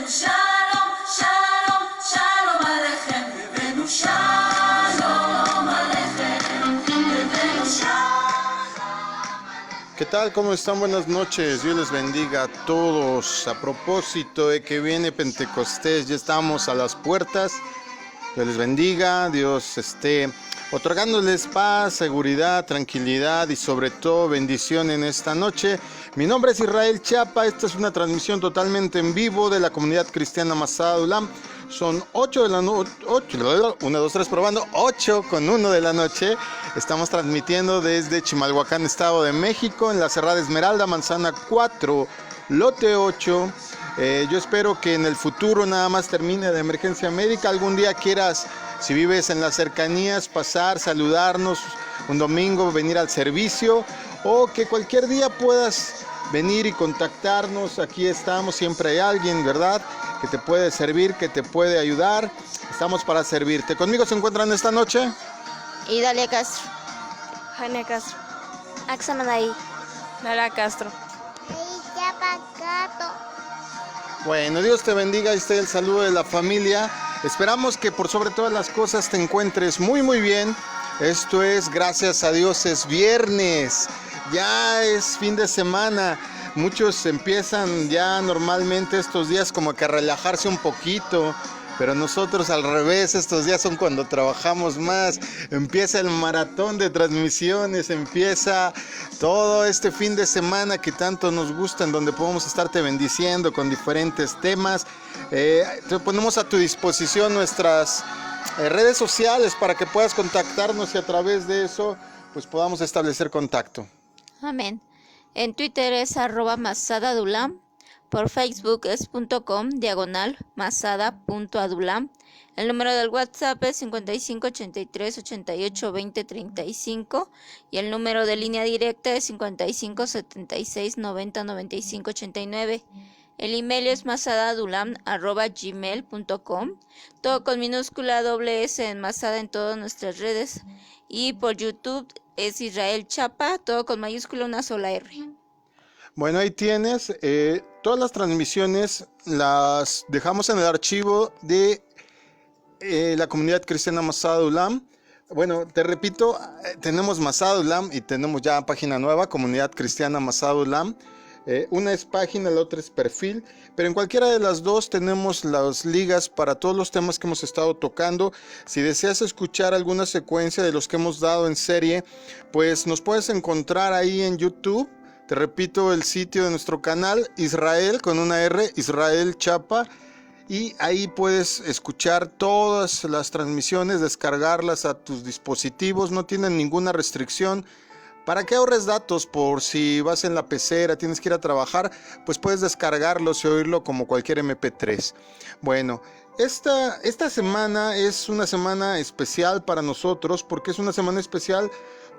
Shalom, shalom, shalom aleichem. Abenu shalom aleichem. Abenu shalom. ¿Qué tal? ¿Cómo están? Buenas noches. Dios les bendiga a todos. A propósito de que viene Pentecostés, ya estamos a las puertas. Dios les bendiga, Dios esté otorgándoles paz, seguridad, tranquilidad y sobre todo bendición en esta noche. Mi nombre es Israel Chapa, esta es una transmisión totalmente en vivo de la comunidad cristiana Masada Dulam. Son 8 de la noche, 1, 2, 3 probando, 8:01 de la noche. Estamos transmitiendo desde Chimalhuacán, Estado de México, en la Cerrada Esmeralda, Manzana 4, lote 8. Yo espero que en el futuro nada más termine de emergencia médica. Algún día quieras, si vives en las cercanías, pasar, saludarnos un domingo, venir al servicio, o que cualquier día puedas venir y contactarnos. Aquí estamos, siempre hay alguien, ¿verdad?, que te puede servir, que te puede ayudar. Estamos para servirte. Conmigo se encuentran esta noche Idalia Castro, Jania Castro, Axamanay, Nara Castro. Bueno, Dios te bendiga. Este es el saludo de la familia. Esperamos que por sobre todas las cosas te encuentres muy muy bien. Esto es, gracias a Dios, es viernes. Ya es fin de semana. Muchos empiezan ya normalmente estos días como que a relajarse un poquito. Pero nosotros al revés, estos días son cuando trabajamos más. Empieza el maratón de transmisiones, empieza todo este fin de semana que tanto nos gusta, en donde podemos estarte bendiciendo con diferentes temas. Te ponemos a tu disposición nuestras redes sociales para que puedas contactarnos y a través de eso pues podamos establecer contacto. amén. En Twitter es @masadadulam. Por Facebook es .com/masada.adulam. El número del WhatsApp es 55 83 88 20 35 y el número de línea directa es 55 76 90 95 89. El email es masadadulam@gmail.com. Todo con minúscula S en Masada en todas nuestras redes. Y por YouTube es Israel Chapa, todo con mayúscula, una sola R. Bueno, ahí tienes, todas las transmisiones las dejamos en el archivo de la comunidad cristiana Masada Dulam. Bueno, te repito, tenemos Masada Dulam y tenemos ya página nueva, comunidad cristiana Masada Dulam. Una es página, la otra es perfil, pero en cualquiera de las dos tenemos las ligas para todos los temas que hemos estado tocando. Si deseas escuchar alguna secuencia de los que hemos dado en serie, pues nos puedes encontrar ahí en YouTube. Te repito, el sitio de nuestro canal, Israel con una R, Israel Chapa, y ahí puedes escuchar todas las transmisiones, descargarlas a tus dispositivos, no tienen ninguna restricción. Para que ahorres datos por si vas en la pecera, tienes que ir a trabajar, pues puedes descargarlos y oírlo como cualquier MP3. Bueno, esta semana es una semana especial para nosotros. ¿Por qué es una semana especial?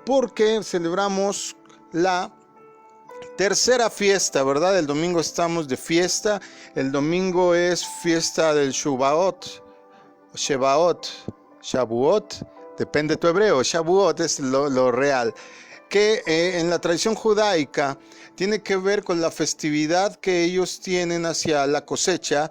Porque celebramos la tercera fiesta, ¿verdad? El domingo estamos de fiesta. El domingo es fiesta del Shavuot, depende de tu hebreo. Shavuot es lo real. Que en la tradición judaica tiene que ver con la festividad que ellos tienen hacia la cosecha,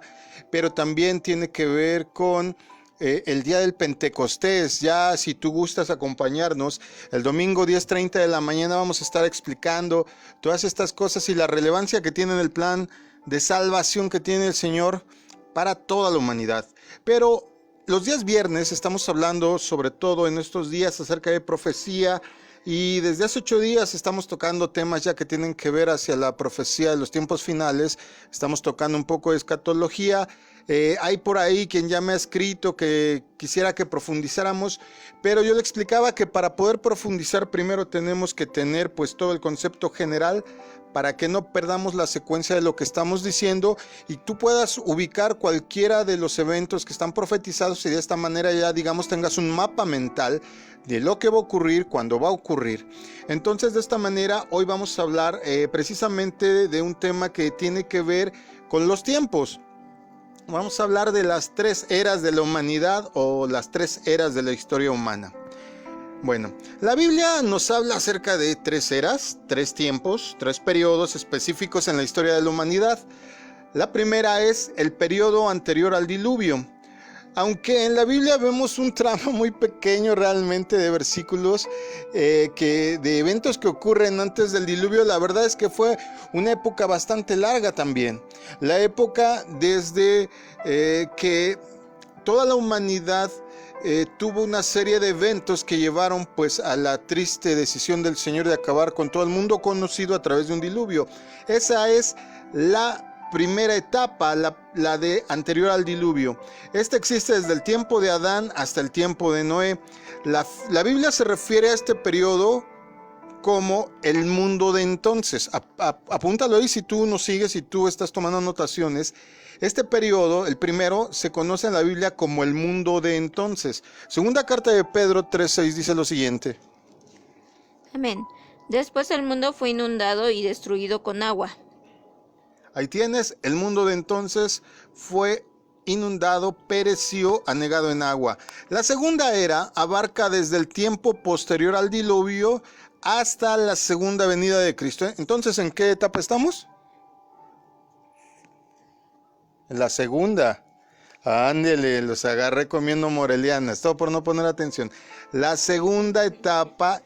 pero también tiene que ver con el día del Pentecostés. Ya si tú gustas acompañarnos, el domingo 10:30 de la mañana vamos a estar explicando todas estas cosas y la relevancia que tiene el plan de salvación que tiene el Señor para toda la humanidad. Pero los días viernes estamos hablando sobre todo en estos días acerca de profecía. Y desde hace 8 días estamos tocando temas ya que tienen que ver hacia la profecía de los tiempos finales. Estamos tocando un poco de escatología. Hay por ahí quien ya me ha escrito que quisiera que profundizáramos, pero yo le explicaba que para poder profundizar primero tenemos que tener pues todo el concepto general para que no perdamos la secuencia de lo que estamos diciendo y tú puedas ubicar cualquiera de los eventos que están profetizados y de esta manera ya digamos tengas un mapa mental de lo que va a ocurrir, cuando va a ocurrir. Entonces de esta manera hoy vamos a hablar precisamente de un tema que tiene que ver con los tiempos. Vamos a hablar de las 3 eras de la humanidad o las 3 eras de la historia humana. Bueno, la Biblia nos habla acerca de 3 eras, 3 tiempos, 3 periodos específicos en la historia de la humanidad. La primera es el periodo anterior al diluvio. Aunque en la Biblia vemos un tramo muy pequeño realmente de versículos de eventos que ocurren antes del diluvio, la verdad es que fue una época bastante larga también. La época desde que toda la humanidad tuvo una serie de eventos que llevaron pues a la triste decisión del Señor de acabar con todo el mundo conocido a través de un diluvio. Esa es la primera etapa, la de anterior al diluvio. Esta existe desde el tiempo de Adán hasta el tiempo de Noé. La Biblia se refiere a este periodo como el mundo de entonces. Apúntalo ahí si tú nos sigues, si tú estás tomando anotaciones. Este periodo, el primero, se conoce en la Biblia como el mundo de entonces. Segunda carta de Pedro 3:6 dice lo siguiente. Amén. Después el mundo fue inundado y destruido con agua. Ahí tienes, el mundo de entonces fue inundado, pereció, anegado en agua. La segunda era abarca desde el tiempo posterior al diluvio hasta la segunda venida de Cristo. Entonces, ¿en qué etapa estamos? En la segunda. Ándele, los agarré comiendo morelianas, todo por no poner atención. La segunda etapa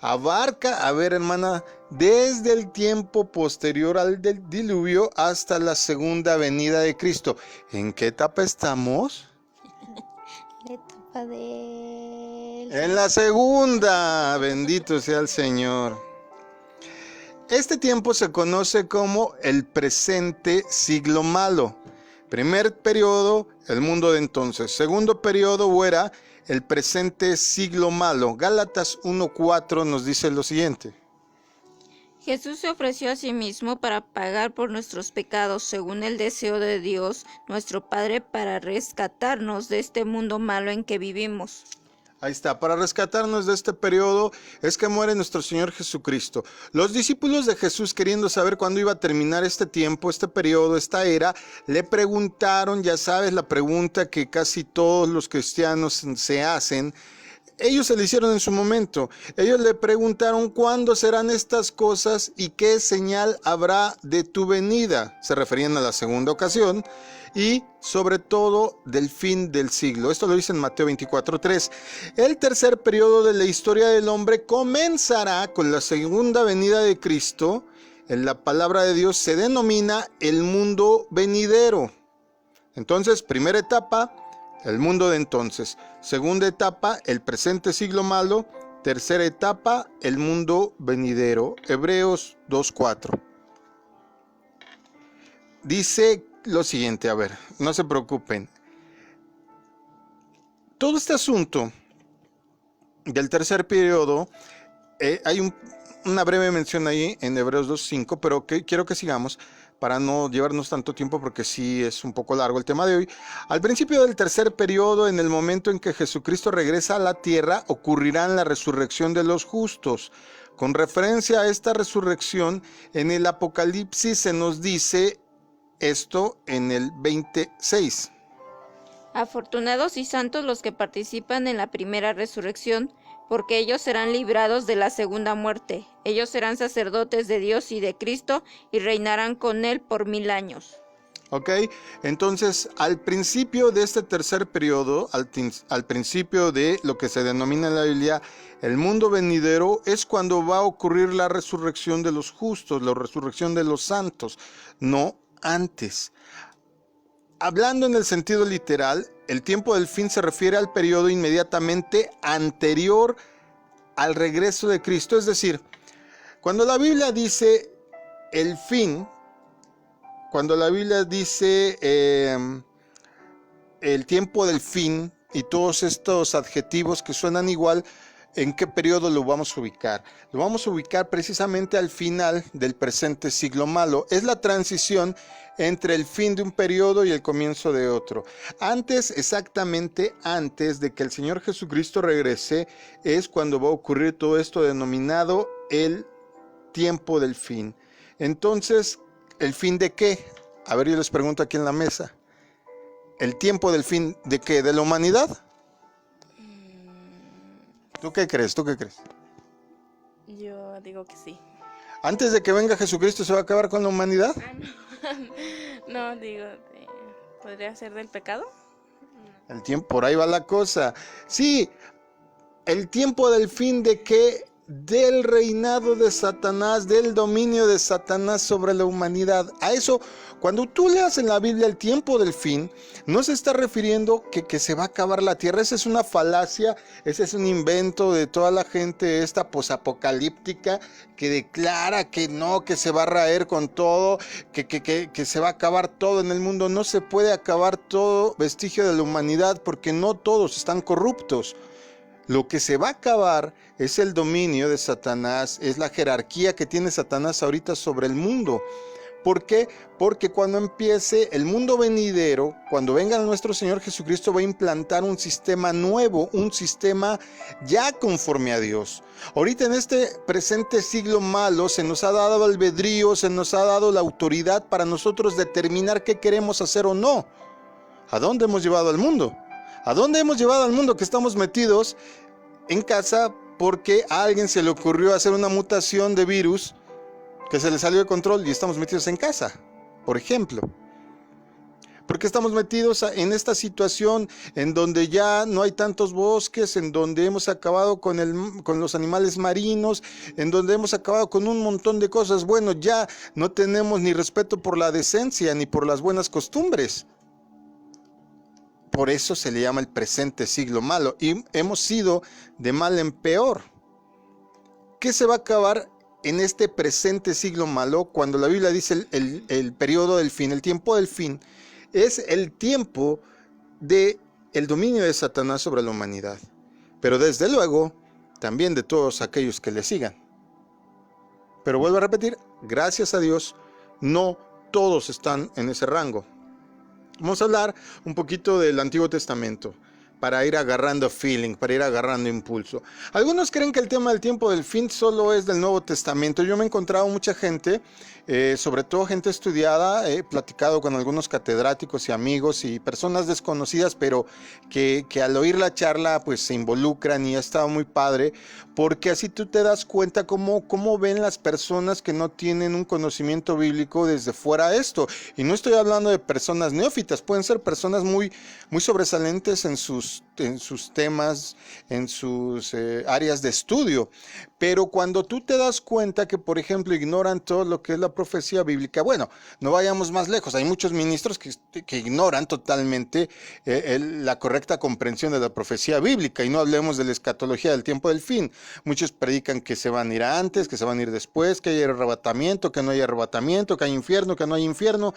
abarca, a ver hermana, desde el tiempo posterior al diluvio hasta la segunda venida de Cristo. ¿En qué etapa estamos? La etapa del... En la segunda, bendito sea el Señor. Este tiempo se conoce como el presente siglo malo. Primer periodo, el mundo de entonces. Segundo periodo era el presente siglo malo. Gálatas 1:4 nos dice lo siguiente. Jesús se ofreció a sí mismo para pagar por nuestros pecados, según el deseo de Dios, nuestro Padre, para rescatarnos de este mundo malo en que vivimos. Ahí está, para rescatarnos de este periodo es que muere nuestro Señor Jesucristo. Los discípulos de Jesús, queriendo saber cuándo iba a terminar este tiempo, este periodo, esta era, le preguntaron, ya sabes, la pregunta que casi todos los cristianos se hacen. Ellos se le hicieron en su momento. Ellos le preguntaron cuándo serán estas cosas y qué señal habrá de tu venida. Se referían a la segunda ocasión y sobre todo del fin del siglo. Esto lo dice en Mateo 24:3. El tercer periodo de la historia del hombre comenzará con la segunda venida de Cristo. En la palabra de Dios se denomina el mundo venidero. Entonces, primera etapa, el mundo de entonces. Segunda etapa, el presente siglo malo. Tercera etapa, el mundo venidero. Hebreos 2:4. Dice lo siguiente, a ver, no se preocupen. Todo este asunto del tercer periodo, hay una breve mención ahí en Hebreos 2:5, pero quiero que sigamos para no llevarnos tanto tiempo porque sí es un poco largo el tema de hoy. Al principio del tercer periodo, en el momento en que Jesucristo regresa a la tierra, ocurrirá la resurrección de los justos. Con referencia a esta resurrección, en el Apocalipsis se nos dice esto en el 26. Afortunados y santos los que participan en la primera resurrección, porque ellos serán librados de la segunda muerte. Ellos serán sacerdotes de Dios y de Cristo y reinarán con Él por 1000 años. Ok, entonces al principio de este tercer periodo, al principio de lo que se denomina en la Biblia el mundo venidero, es cuando va a ocurrir la resurrección de los justos, la resurrección de los santos, no antes. Hablando en el sentido literal, el tiempo del fin se refiere al periodo inmediatamente anterior al regreso de Cristo. Es decir, cuando la Biblia dice el fin, cuando la Biblia dice el tiempo del fin y todos estos adjetivos que suenan igual, ¿en qué periodo lo vamos a ubicar? Lo vamos a ubicar precisamente al final del presente siglo malo. Es la transición entre el fin de un periodo y el comienzo de otro. Antes, exactamente antes de que el Señor Jesucristo regrese, es cuando va a ocurrir todo esto denominado el tiempo del fin. Entonces, ¿el fin de qué? A ver, yo les pregunto aquí en la mesa. ¿El tiempo del fin de qué? ¿De la humanidad? ¿Tú qué crees? ¿Tú qué crees? Yo digo que sí. Antes de que venga Jesucristo, ¿se va a acabar con la humanidad? No, digo, ¿podría ser del pecado? El tiempo, por ahí va la cosa. Sí, el tiempo del fin de qué? Del reinado de Satanás, del dominio de Satanás sobre la humanidad. A eso, cuando tú leas en la Biblia el tiempo del fin, no se está refiriendo que se va a acabar la tierra. Esa es una falacia, ese es un invento de toda la gente esta posapocalíptica que declara que no, que se va a raer con todo, que se va a acabar todo en el mundo. No se puede acabar todo vestigio de la humanidad porque no todos están corruptos. Lo que se va a acabar es el dominio de Satanás, es la jerarquía que tiene Satanás ahorita sobre el mundo. ¿Por qué? Porque cuando empiece el mundo venidero, cuando venga nuestro Señor Jesucristo, va a implantar un sistema nuevo, un sistema ya conforme a Dios. Ahorita en este presente siglo malo se nos ha dado albedrío, se nos ha dado la autoridad para nosotros determinar qué queremos hacer o no. ¿A dónde hemos llevado al mundo? ¿A dónde hemos llevado al mundo que estamos metidos en casa porque a alguien se le ocurrió hacer una mutación de virus que se le salió de control y estamos metidos en casa, por ejemplo? Porque estamos metidos en esta situación en donde ya no hay tantos bosques, en donde hemos acabado con los animales marinos, en donde hemos acabado con un montón de cosas. Bueno, ya no tenemos ni respeto por la decencia ni por las buenas costumbres. Por eso se le llama el presente siglo malo y hemos ido de mal en peor. ¿Qué se va a acabar en este presente siglo malo cuando la Biblia dice el periodo del fin, el tiempo del fin? Es el tiempo del dominio de Satanás sobre la humanidad, pero desde luego también de todos aquellos que le sigan. Pero vuelvo a repetir, gracias a Dios, no todos están en ese rango. Vamos a hablar un poquito del Antiguo Testamento para ir agarrando feeling, para ir agarrando impulso. Algunos creen que el tema del tiempo del fin solo es del Nuevo Testamento. Yo me he encontrado mucha gente, sobre todo gente estudiada, he platicado con algunos catedráticos y amigos y personas desconocidas, pero que al oír la charla pues se involucran y ha estado muy padre, porque así tú te das cuenta cómo ven las personas que no tienen un conocimiento bíblico desde fuera esto. Y no estoy hablando de personas neófitas, pueden ser personas muy sobresalientes en sus temas, en sus áreas de estudio. Pero cuando tú te das cuenta que, por ejemplo, ignoran todo lo que es la profecía bíblica, bueno, no vayamos más lejos, hay muchos ministros que ignoran totalmente la correcta comprensión de la profecía bíblica, y no hablemos de la escatología del tiempo del fin. Muchos predican que se van a ir antes, que se van a ir después, que hay arrebatamiento, que no hay arrebatamiento, que hay infierno, que no hay infierno.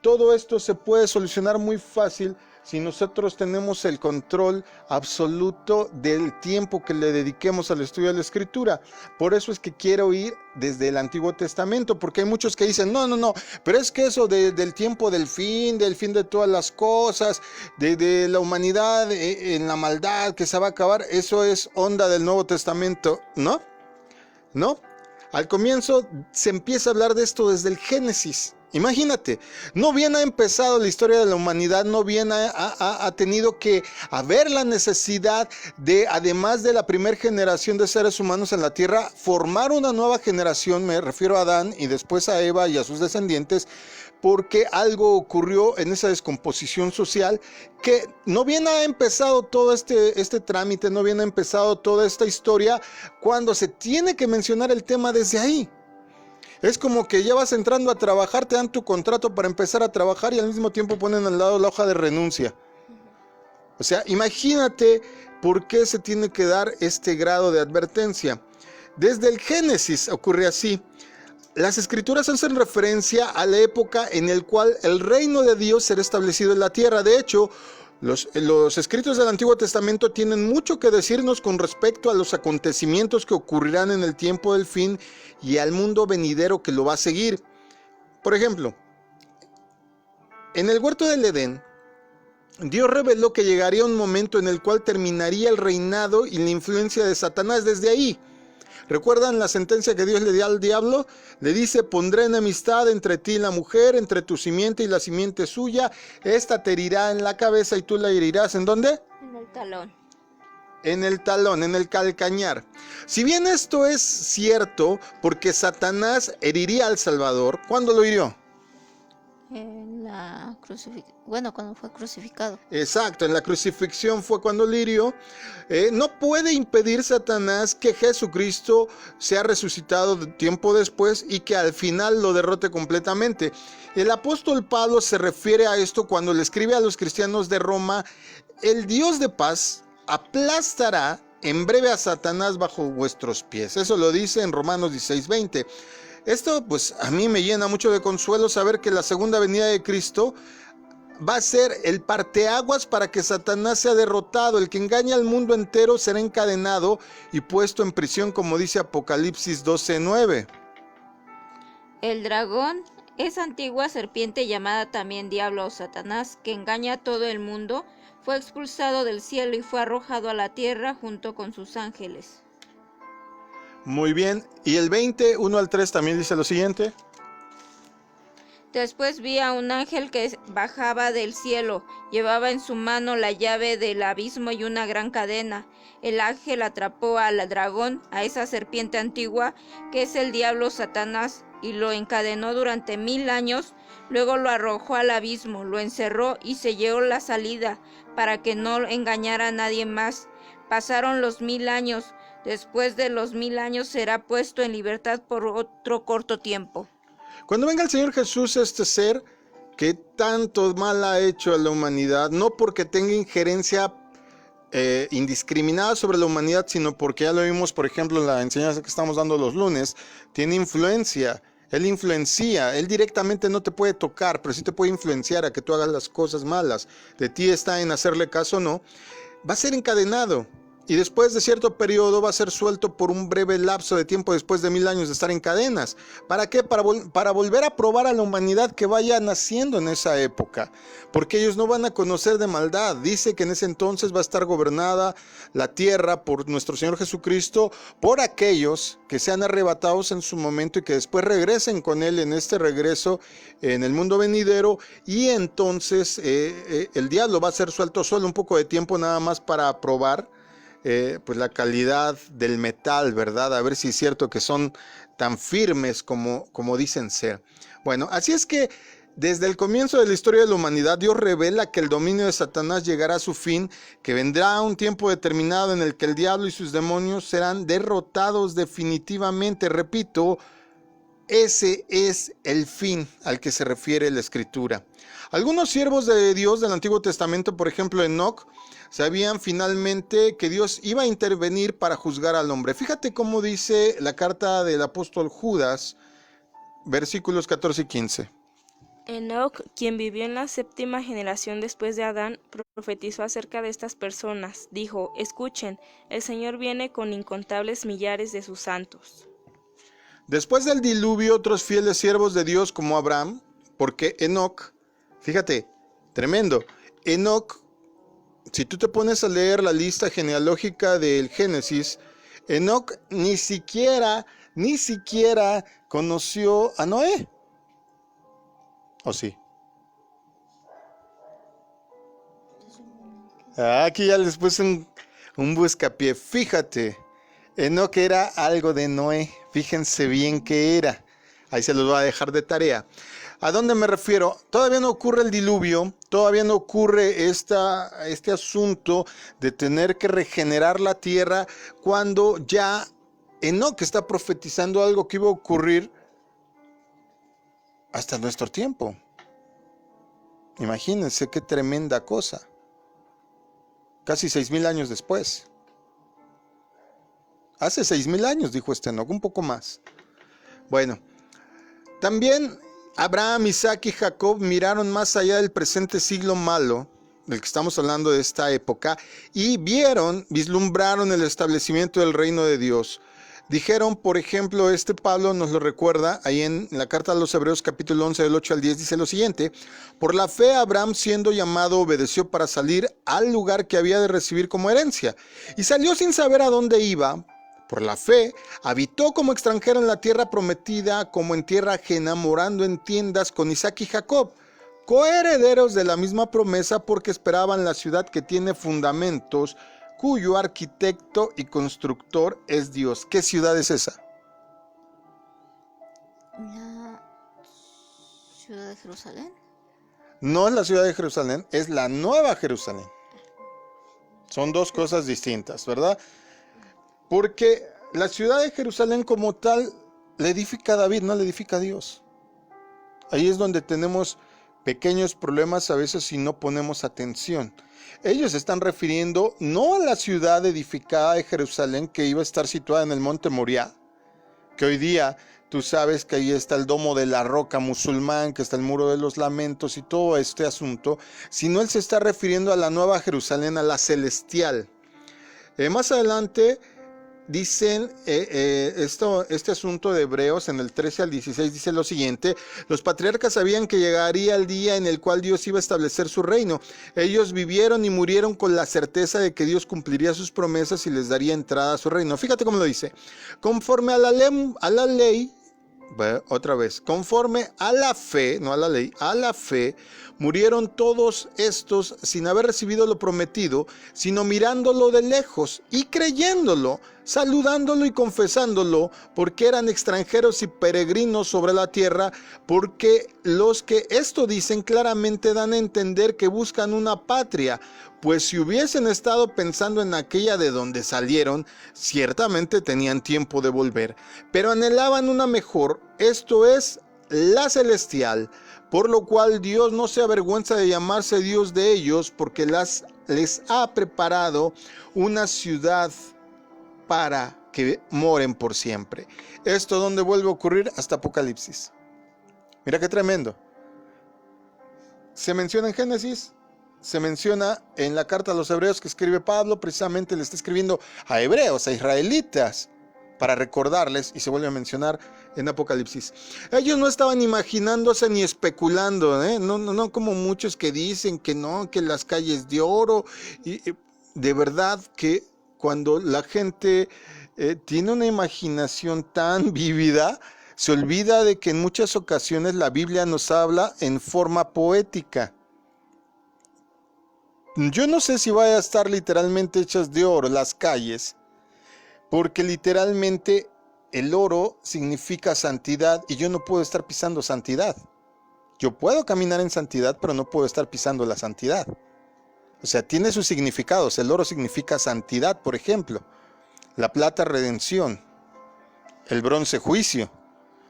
Todo esto se puede solucionar muy fácil si nosotros tenemos el control absoluto del tiempo que le dediquemos al estudio de la Escritura. Por eso es que quiero ir desde el Antiguo Testamento, porque hay muchos que dicen, no, pero es que eso del tiempo del fin de todas las cosas, de la humanidad en la maldad que se va a acabar, eso es onda del Nuevo Testamento, ¿no? ¿No? Al comienzo se empieza a hablar de esto desde el Génesis. Imagínate, no bien ha empezado la historia de la humanidad, no bien ha tenido que haber la necesidad de, además de la primera generación de seres humanos en la tierra, formar una nueva generación, me refiero a Adán y después a Eva y a sus descendientes, porque algo ocurrió en esa descomposición social que no bien ha empezado todo este trámite, no bien ha empezado toda esta historia, cuando se tiene que mencionar el tema desde ahí. Es como que ya vas entrando a trabajar, te dan tu contrato para empezar a trabajar y al mismo tiempo ponen al lado la hoja de renuncia. O sea, imagínate por qué se tiene que dar este grado de advertencia. Desde el Génesis ocurre así. Las escrituras hacen referencia a la época en la cual el reino de Dios será establecido en la tierra. De hecho, los escritos del Antiguo Testamento tienen mucho que decirnos con respecto a los acontecimientos que ocurrirán en el tiempo del fin y al mundo venidero que lo va a seguir. Por ejemplo, en el huerto del Edén, Dios reveló que llegaría un momento en el cual terminaría el reinado y la influencia de Satanás desde ahí. ¿Recuerdan la sentencia que Dios le dio al diablo? Le dice, pondré enemistad entre ti y la mujer, entre tu simiente y la simiente suya. Esta te herirá en la cabeza y tú la herirás. ¿En dónde? En el talón. en el talón, en el calcañar. Si bien esto es cierto, porque Satanás heriría al Salvador, ¿cuándo lo hirió? Cuando fue crucificado. Exacto, en la crucifixión fue cuando lo hirió. No puede impedir Satanás que Jesucristo sea resucitado tiempo después y que al final lo derrote completamente. El apóstol Pablo se refiere a esto cuando le escribe a los cristianos de Roma: el Dios de paz aplastará en breve a Satanás bajo vuestros pies. Eso lo dice en Romanos 16:20. Esto pues a mí me llena mucho de consuelo saber que la segunda venida de Cristo va a ser el parteaguas para que Satanás sea derrotado. El que engaña al mundo entero será encadenado y puesto en prisión, como dice Apocalipsis 12:9. El dragón, esa antigua serpiente llamada también diablo o Satanás, que engaña a todo el mundo, fue expulsado del cielo y fue arrojado a la tierra junto con sus ángeles. Muy bien, y el 20, 1 al 3 también dice lo siguiente. Después vi a un ángel que bajaba del cielo, llevaba en su mano la llave del abismo y una gran cadena. El ángel atrapó al dragón, a esa serpiente antigua, que es el diablo Satanás, y lo encadenó durante 1000 años. Luego lo arrojó al abismo, lo encerró y selló la salida, para que no engañara a nadie más. Pasaron los 1000 años. Después de los 1000 años será puesto en libertad por otro corto tiempo. Cuando venga el Señor Jesús, este ser que tanto mal ha hecho a la humanidad, no porque tenga injerencia indiscriminada sobre la humanidad, sino porque ya lo vimos, por ejemplo, en la enseñanza que estamos dando los lunes, tiene influencia. Él influencia, él directamente no te puede tocar, pero sí te puede influenciar a que tú hagas las cosas malas. De ti está en hacerle caso o no. Va a ser encadenado. Y después de cierto periodo va a ser suelto por un breve lapso de tiempo después de 1000 años de estar en cadenas. ¿Para qué? Para volver a probar a la humanidad que vaya naciendo en esa época. Porque ellos no van a conocer de maldad. Dice que en ese entonces va a estar gobernada la tierra por nuestro Señor Jesucristo, por aquellos que sean arrebatados en su momento y que después regresen con Él en este regreso en el mundo venidero. Y entonces el diablo va a ser suelto solo un poco de tiempo nada más para probar pues la calidad del metal, ¿verdad? A ver si es cierto que son tan firmes como dicen ser. Bueno, así es que desde el comienzo de la historia de la humanidad, Dios revela que el dominio de Satanás llegará a su fin, que vendrá un tiempo determinado en el que el diablo y sus demonios serán derrotados definitivamente. Repito, ese es el fin al que se refiere la Escritura. Algunos siervos de Dios del Antiguo Testamento, por ejemplo Enoc, sabían finalmente que Dios iba a intervenir para juzgar al hombre. Fíjate cómo dice la carta del apóstol Judas, versículos 14 y 15. Enoc, quien vivió en la 7ª generación después de Adán, profetizó acerca de estas personas. Dijo: escuchen, el Señor viene con incontables millares de sus santos. Después del diluvio, otros fieles siervos de Dios como Abraham, porque Enoc, fíjate, tremendo, Enoc, si tú te pones a leer la lista genealógica del Génesis, Enoc ni siquiera conoció a Noé. ¿O sí? Aquí ya les puse un buscapié. Fíjate, Enoc era algo de Noé. Fíjense bien qué era. Ahí se los voy a dejar de tarea. ¿A dónde me refiero? Todavía no ocurre el diluvio, todavía no ocurre este asunto de tener que regenerar la tierra, cuando ya Enoc está profetizando algo que iba a ocurrir hasta nuestro tiempo. Imagínense qué tremenda cosa. Casi 6000 años después. Hace 6000 años, dijo Enoc, un poco más. Bueno, también Abraham, Isaac y Jacob miraron más allá del presente siglo malo, del que estamos hablando de esta época, y vislumbraron el establecimiento del reino de Dios. Dijeron, por ejemplo, Pablo nos lo recuerda, ahí en la carta a los Hebreos capítulo 11 del 8 al 10 dice lo siguiente: por la fe Abraham, siendo llamado, obedeció para salir al lugar que había de recibir como herencia, y salió sin saber a dónde iba. Por la fe, habitó como extranjero en la tierra prometida, como en tierra ajena, morando en tiendas con Isaac y Jacob, coherederos de la misma promesa, porque esperaban la ciudad que tiene fundamentos, cuyo arquitecto y constructor es Dios. ¿Qué ciudad es esa? La ciudad de Jerusalén. No es la ciudad de Jerusalén, es la Nueva Jerusalén. Son dos cosas distintas, ¿verdad? Porque la ciudad de Jerusalén como tal la edifica David, no la edifica Dios. Ahí es donde tenemos pequeños problemas a veces si no ponemos atención. Ellos se están refiriendo no a la ciudad edificada de Jerusalén que iba a estar situada en el monte Moriah, que hoy día tú sabes que ahí está el domo de la roca musulmán, que está el muro de los lamentos y todo este asunto, sino él se está refiriendo a la Nueva Jerusalén, a la celestial. Más adelante dicen este asunto de Hebreos en el 13 al 16 dice lo siguiente: los patriarcas sabían que llegaría el día en el cual Dios iba a establecer su reino. Ellos vivieron y murieron con la certeza de que Dios cumpliría sus promesas y les daría entrada a su reino. Fíjate cómo lo dice: conforme a la ley, otra vez, conforme a la fe, no a la ley, a la fe, murieron todos estos sin haber recibido lo prometido, sino mirándolo de lejos y creyéndolo, saludándolo y confesándolo, porque eran extranjeros y peregrinos sobre la tierra, porque los que esto dicen claramente dan a entender que buscan una patria, pues si hubiesen estado pensando en aquella de donde salieron, ciertamente tenían tiempo de volver, pero anhelaban una mejor, esto es, la celestial, por lo cual Dios no se avergüenza de llamarse Dios de ellos, porque les ha preparado una ciudad para que moren por siempre. ¿Esto dónde vuelve a ocurrir? Hasta Apocalipsis. Mira qué tremendo. Se menciona en Génesis, se menciona en la carta a los hebreos que escribe Pablo, precisamente le está escribiendo a hebreos, a israelitas, para recordarles, y se vuelve a mencionar en Apocalipsis. Ellos no estaban imaginándose ni especulando, no como muchos que dicen que no, que las calles de oro, y de verdad que cuando la gente tiene una imaginación tan vívida, se olvida de que en muchas ocasiones la Biblia nos habla en forma poética. Yo no sé si vaya a estar literalmente hechas de oro las calles, porque literalmente el oro significa santidad y yo no puedo estar pisando santidad. Yo puedo caminar en santidad, pero no puedo estar pisando la santidad. O sea, tiene sus significados. El oro significa santidad, por ejemplo. La plata, redención. El bronce, juicio.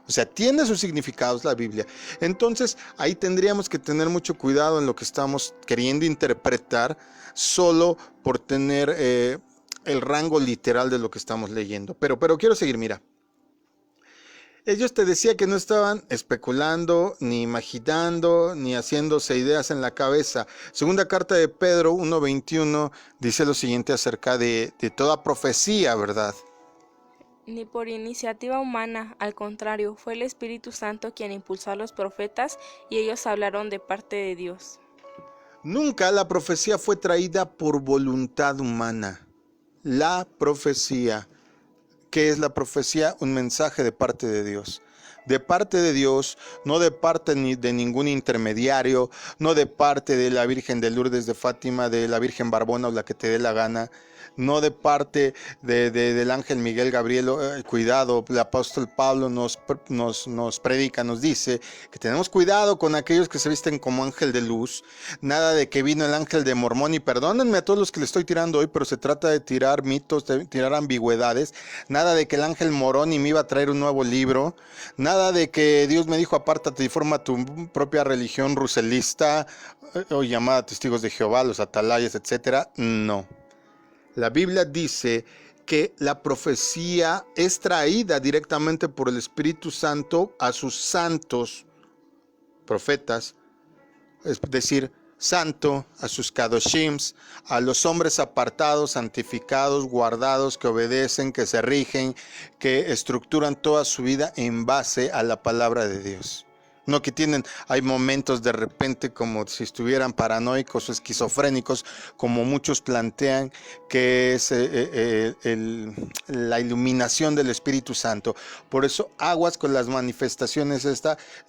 O sea, tiene sus significados la Biblia. Entonces, ahí tendríamos que tener mucho cuidado en lo que estamos queriendo interpretar solo por tener el rango literal de lo que estamos leyendo. Pero quiero seguir, mira. Ellos te decía que no estaban especulando, ni imaginando, ni haciéndose ideas en la cabeza. Segunda carta de Pedro 1:21 dice lo siguiente acerca de toda profecía, ¿verdad? Ni por iniciativa humana, al contrario, fue el Espíritu Santo quien impulsó a los profetas y ellos hablaron de parte de Dios. Nunca la profecía fue traída por voluntad humana. La profecía. ¿Qué es la profecía? Un mensaje de parte de Dios. De parte de Dios, no de parte de ningún intermediario, no de parte de la Virgen de Lourdes de Fátima, de la Virgen Barbona o la que te dé la gana, no de parte del ángel Miguel Gabriel. Cuidado, el apóstol Pablo nos predica, nos dice que tenemos cuidado con aquellos que se visten como ángel de luz. Nada de que vino el ángel de Mormón, y perdónenme a todos los que le estoy tirando hoy, pero se trata de tirar mitos, de tirar ambigüedades. Nada de que el ángel Moroni me iba a traer un nuevo libro. Nada de que Dios me dijo apártate y forma tu propia religión ruselista o llamada Testigos de Jehová, los atalayas, etcétera. No. La Biblia dice que la profecía es traída directamente por el Espíritu Santo a sus santos profetas, es decir, santo, a sus kadoshims, a los hombres apartados, santificados, guardados, que obedecen, que se rigen, que estructuran toda su vida en base a la palabra de Dios. No que hay momentos de repente como si estuvieran paranoicos o esquizofrénicos, como muchos plantean que es la iluminación del Espíritu Santo. Por eso aguas con las manifestaciones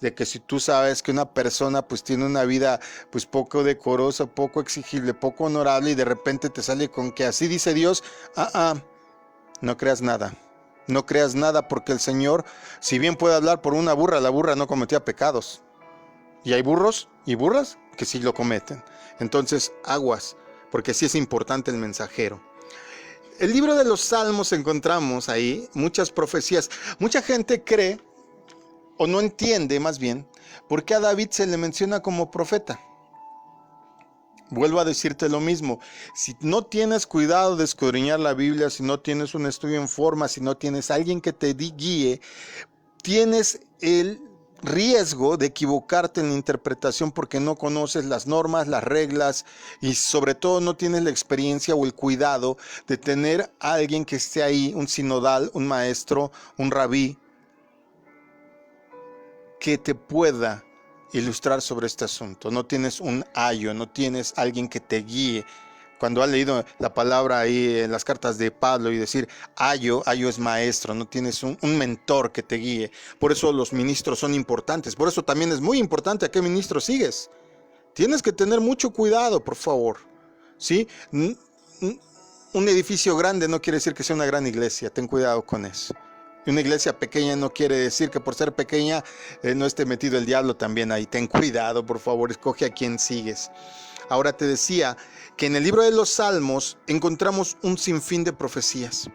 de que si tú sabes que una persona pues tiene una vida pues poco decorosa, poco exigible, poco honorable y de repente te sale con que así dice Dios, no creas nada. No creas nada porque el Señor, si bien puede hablar por una burra, la burra no cometía pecados. Y hay burros y burras que sí lo cometen. Entonces, aguas, porque sí es importante el mensajero. El libro de los Salmos encontramos ahí muchas profecías. Mucha gente cree, o no entiende más bien, por qué a David se le menciona como profeta. Vuelvo a decirte lo mismo, si no tienes cuidado de escudriñar la Biblia, si no tienes un estudio en forma, si no tienes alguien que te guíe, tienes el riesgo de equivocarte en la interpretación porque no conoces las normas, las reglas y sobre todo no tienes la experiencia o el cuidado de tener a alguien que esté ahí, un sinodal, un maestro, un rabí, que te pueda ilustrar sobre este asunto. No tienes un ayo, no tienes alguien que te guíe. Cuando has leído la palabra ahí en las cartas de Pablo y decir ayo es maestro, no tienes un mentor que te guíe. Por eso los ministros son importantes. Por eso también es muy importante a qué ministro sigues. Tienes que tener mucho cuidado, por favor. ¿Sí? Un edificio grande no quiere decir que sea una gran iglesia. Ten cuidado con eso. Una iglesia pequeña no quiere decir que por ser pequeña no esté metido el diablo también ahí. Ten cuidado, por favor, escoge a quién sigues. Ahora te decía que en el libro de los Salmos encontramos un sinfín de profecías.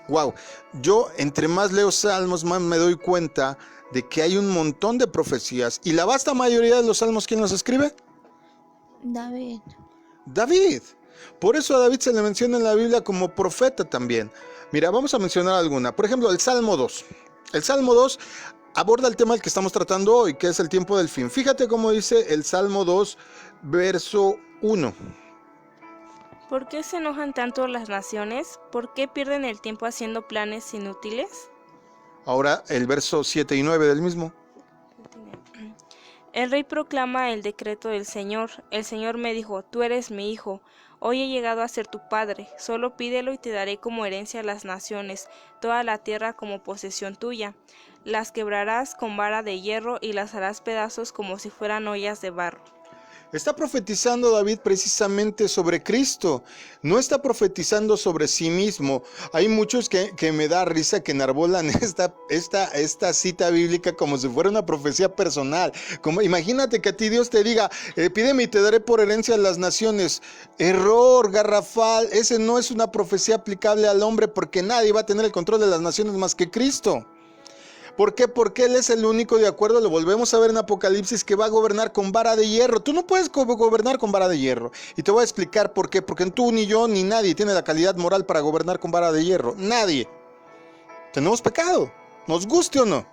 Wow, yo entre más leo Salmos, más me doy cuenta de que hay un montón de profecías. ¿Y la vasta mayoría de los Salmos quién los escribe? David. Por eso a David se le menciona en la Biblia como profeta también. Mira, vamos a mencionar alguna. Por ejemplo, el Salmo 2. El Salmo 2 aborda el tema del que estamos tratando hoy, que es el tiempo del fin. Fíjate cómo dice el Salmo 2, verso 1. ¿Por qué se enojan tanto las naciones? ¿Por qué pierden el tiempo haciendo planes inútiles? Ahora el verso 7 y 9 del mismo. El rey proclama el decreto del Señor. El Señor me dijo, tú eres mi hijo. Hoy he llegado a ser tu padre. Solo pídelo y te daré como herencia las naciones, toda la tierra como posesión tuya. Las quebrarás con vara de hierro y las harás pedazos como si fueran ollas de barro. Está profetizando David precisamente sobre Cristo, no está profetizando sobre sí mismo. Hay muchos que me da risa que enarbolan esta cita bíblica como si fuera una profecía personal. Como, imagínate que a ti Dios te diga, pídeme y te daré por herencia las naciones. Error garrafal, ese no es una profecía aplicable al hombre porque nadie va a tener el control de las naciones más que Cristo. ¿Por qué? Porque Él es el único, de acuerdo, lo volvemos a ver en Apocalipsis, que va a gobernar con vara de hierro. Tú no puedes gobernar con vara de hierro. Y te voy a explicar por qué. Porque tú, ni yo, ni nadie tiene la calidad moral para gobernar con vara de hierro. Nadie. Tenemos pecado, nos guste o no.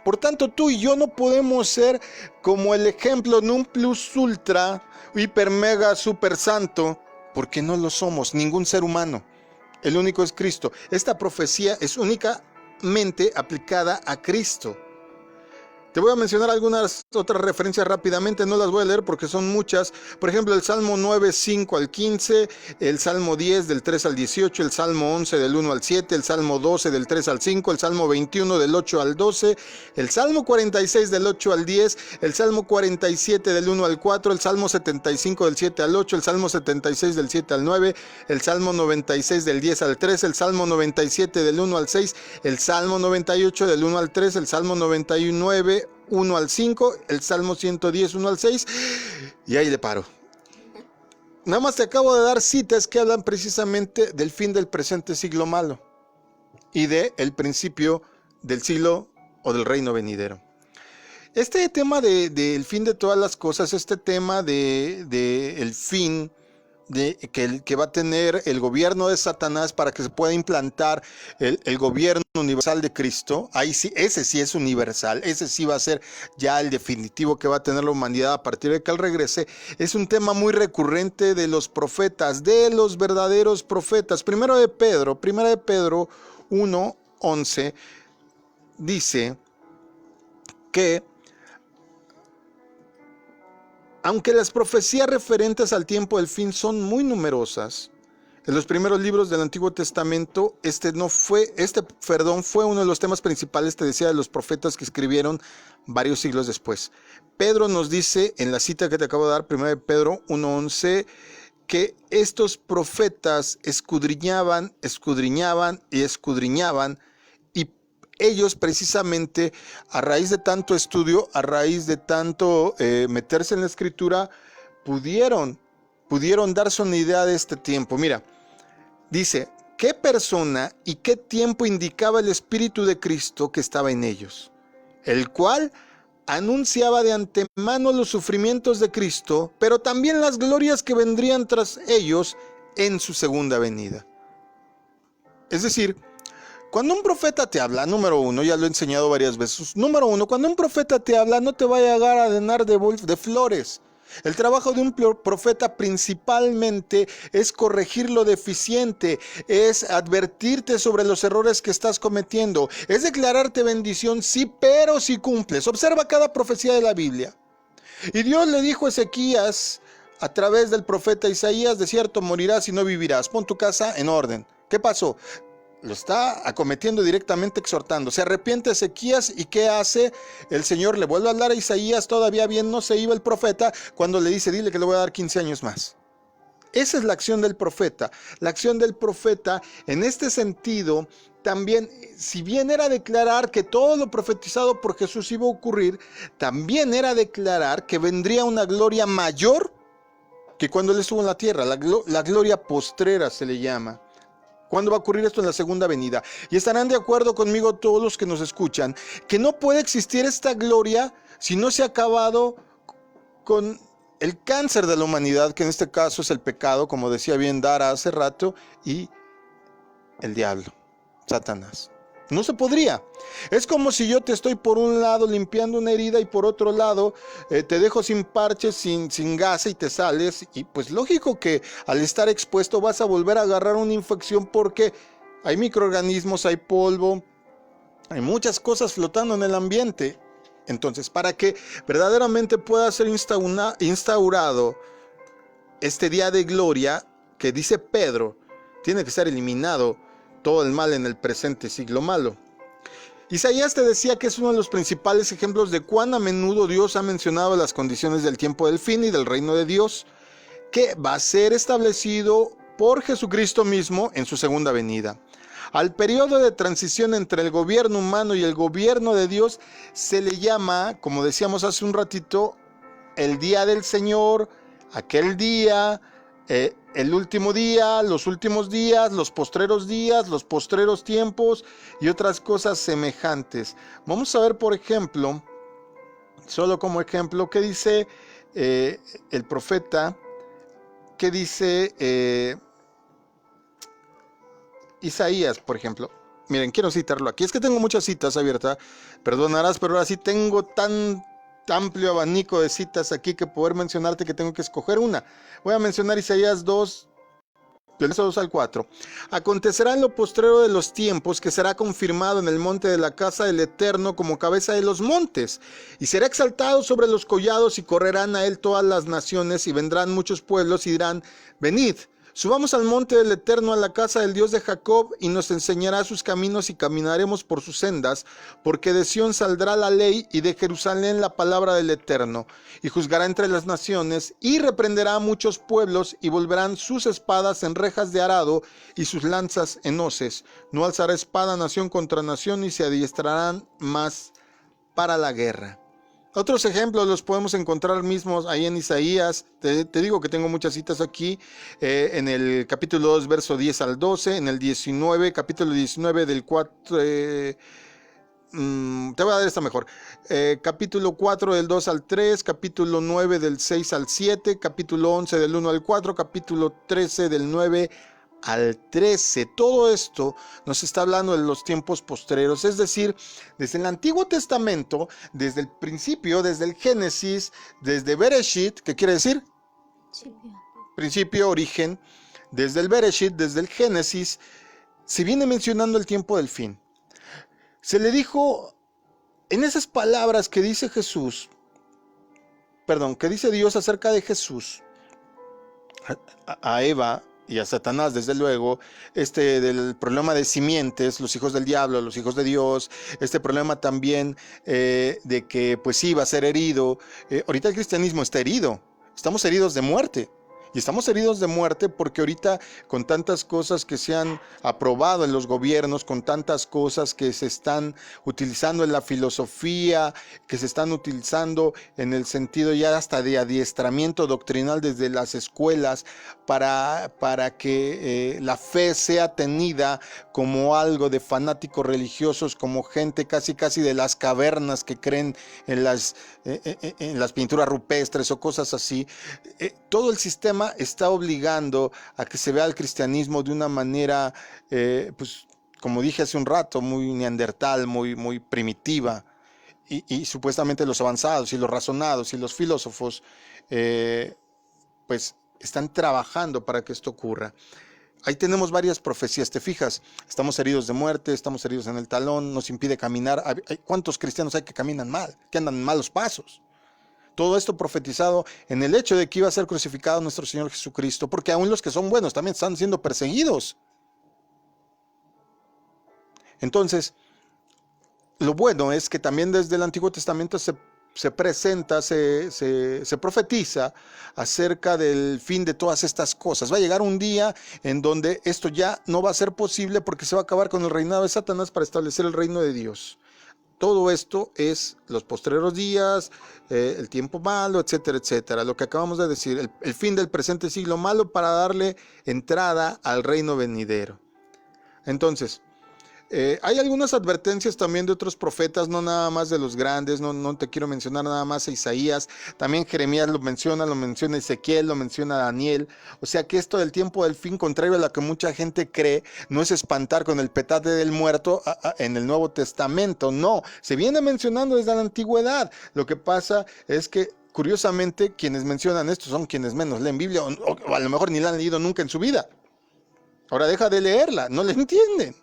Por tanto, tú y yo no podemos ser como el ejemplo non plus ultra, hiper mega super santo, porque no lo somos, ningún ser humano. El único es Cristo. Esta profecía es únicamente aplicada a Cristo. Te voy a mencionar algunas otras referencias rápidamente, no las voy a leer porque son muchas. Por ejemplo, el Salmo 9, 5 al 15, el Salmo 10 del 3 al 18, el Salmo 11 del 1 al 7, el Salmo 12 del 3 al 5, el Salmo 21 del 8 al 12, el Salmo 46 del 8 al 10, el Salmo 47 del 1 al 4, el Salmo 75 del 7 al 8, el Salmo 76 del 7 al 9, el Salmo 96 del 10 al 13, el Salmo 97 del 1 al 6, el Salmo 98 del 1 al 3, el Salmo 99 1 al 5, el Salmo 110, 1 al 6, y ahí le paro. Nada más te acabo de dar citas que hablan precisamente del fin del presente siglo malo y del principio del siglo o del reino venidero. Este tema del fin de todas las cosas, este tema el fin que va a tener el gobierno de Satanás para que se pueda implantar el gobierno universal de Cristo, ahí sí, ese sí es universal, ese sí va a ser ya el definitivo que va a tener la humanidad a partir de que Él regrese. Es un tema muy recurrente de los profetas, de los verdaderos profetas. Primera de Pedro 1:11 dice que aunque las profecías referentes al tiempo del fin son muy numerosas, en los primeros libros del Antiguo Testamento, fue uno de los temas principales, te decía, de los profetas que escribieron varios siglos después. Pedro nos dice en la cita que te acabo de dar, 1 Pedro 1:11, que estos profetas escudriñaban, y ellos precisamente, a raíz de tanto estudio, a raíz de tanto meterse en la Escritura, pudieron darse una idea de este tiempo. Mira, dice, ¿qué persona y qué tiempo indicaba el Espíritu de Cristo que estaba en ellos? El cual anunciaba de antemano los sufrimientos de Cristo, pero también las glorias que vendrían tras ellos en su segunda venida. Es decir, cuando un profeta te habla, número uno, ya lo he enseñado varias veces, número uno, cuando un profeta te habla, no te va a llegar a llenar de flores. El trabajo de un profeta principalmente es corregir lo deficiente, es advertirte sobre los errores que estás cometiendo, es declararte bendición, sí, pero si cumples. Observa cada profecía de la Biblia. Y Dios le dijo a Ezequías, a través del profeta Isaías, de cierto morirás y no vivirás, pon tu casa en orden. ¿Qué pasó? Lo está acometiendo directamente, exhortando. Se arrepiente Ezequías, y ¿qué hace? El Señor le vuelve a hablar a Isaías, todavía bien no se iba el profeta, cuando le dice, dile que le voy a dar 15 años más. Esa es la acción del profeta. La acción del profeta, en este sentido, también, si bien era declarar que todo lo profetizado por Jesús iba a ocurrir, también era declarar que vendría una gloria mayor que cuando él estuvo en la tierra. La gloria postrera se le llama. ¿Cuándo va a ocurrir esto? En la segunda venida. Y estarán de acuerdo conmigo todos los que nos escuchan, que no puede existir esta gloria si no se ha acabado con el cáncer de la humanidad, que en este caso es el pecado, como decía bien Dara hace rato, y el diablo, Satanás. No se podría. Es como si yo te estoy por un lado limpiando una herida y por otro lado te dejo sin parches, sin gasa, y te sales. Y pues lógico que al estar expuesto vas a volver a agarrar una infección, porque hay microorganismos, hay polvo, hay muchas cosas flotando en el ambiente. Entonces, para que verdaderamente pueda ser instaurado este día de gloria que dice Pedro, tiene que ser eliminado todo el mal en el presente siglo malo. Isaías te decía que es uno de los principales ejemplos de cuán a menudo Dios ha mencionado las condiciones del tiempo del fin y del reino de Dios, que va a ser establecido por Jesucristo mismo en su segunda venida. Al periodo de transición entre el gobierno humano y el gobierno de Dios se le llama, como decíamos hace un ratito, el día del Señor, aquel día, el último día, los últimos días, los postreros tiempos y otras cosas semejantes. Vamos a ver, por ejemplo, solo como ejemplo, qué dice el profeta, qué dice Isaías, por ejemplo. Miren, quiero citarlo aquí. Es que tengo muchas citas abiertas, perdonarás, pero ahora sí tengo tan amplio abanico de citas aquí que poder mencionarte que tengo que escoger una. Voy a mencionar Isaías 2, del verso 2 al 4. Acontecerá en lo postrero de los tiempos que será confirmado en el monte de la casa del Eterno como cabeza de los montes, y será exaltado sobre los collados, y correrán a él todas las naciones, y vendrán muchos pueblos y dirán, venid, subamos al monte del Eterno, a la casa del Dios de Jacob, y nos enseñará sus caminos y caminaremos por sus sendas, porque de Sión saldrá la ley y de Jerusalén la palabra del Eterno, y juzgará entre las naciones y reprenderá a muchos pueblos, y volverán sus espadas en rejas de arado y sus lanzas en hoces. No alzará espada nación contra nación, y se adiestrarán más para la guerra. Otros ejemplos los podemos encontrar mismos ahí en Isaías. Te digo que tengo muchas citas aquí, en el capítulo 2, verso 10 al 12, en el 19, capítulo 19 del 4, te voy a dar esta mejor, capítulo 4 del 2 al 3, capítulo 9 del 6 al 7, capítulo 11 del 1 al 4, capítulo 13 del 9 al 13. Todo esto nos está hablando de los tiempos postreros, es decir, desde el Antiguo Testamento, desde el principio, desde el Génesis, desde Bereshit, ¿qué quiere decir? Principio, origen. Desde el Bereshit, desde el Génesis, se viene mencionando el tiempo del fin. Se le dijo en esas palabras que dice Jesús, que dice Dios acerca de Jesús, a Eva y a Satanás, desde luego, del problema de simientes, los hijos del diablo, los hijos de Dios, este problema también de que pues sí va a ser herido. Ahorita el cristianismo está herido, estamos heridos de muerte. Y estamos heridos de muerte porque ahorita con tantas cosas que se han aprobado en los gobiernos, con tantas cosas que se están utilizando en la filosofía, que se están utilizando en el sentido ya hasta de adiestramiento doctrinal desde las escuelas para que la fe sea tenida como algo de fanáticos religiosos, como gente casi de las cavernas que creen en las pinturas rupestres o cosas así. Todo el sistema está obligando a que se vea el cristianismo de una manera, pues, como dije hace un rato, muy neandertal, muy primitiva. Y supuestamente los avanzados y los razonados y los filósofos, pues, están trabajando para que esto ocurra. Ahí tenemos varias profecías, ¿te fijas? Estamos heridos de muerte, estamos heridos en el talón, nos impide caminar. ¿Cuántos cristianos hay que caminan mal, que andan en malos pasos? Todo esto profetizado en el hecho de que iba a ser crucificado nuestro Señor Jesucristo, porque aún los que son buenos también están siendo perseguidos. Entonces, lo bueno es que también desde el Antiguo Testamento se presenta, se profetiza acerca del fin de todas estas cosas. Va a llegar un día en donde esto ya no va a ser posible porque se va a acabar con el reinado de Satanás para establecer el reino de Dios. Todo esto es los postreros días, el tiempo malo, etcétera, etcétera. Lo que acabamos de decir, el fin del presente siglo malo para darle entrada al reino venidero. Entonces, hay algunas advertencias también de otros profetas, no nada más de los grandes, no te quiero mencionar nada más a Isaías, también Jeremías lo menciona Ezequiel, lo menciona Daniel. O sea que esto del tiempo del fin, contrario a lo que mucha gente cree, no es espantar con el petate del muerto en el Nuevo Testamento, no, se viene mencionando desde la antigüedad. Lo que pasa es que curiosamente quienes mencionan esto son quienes menos leen Biblia o a lo mejor ni la han leído nunca en su vida. Ahora deja de leerla, no la entienden.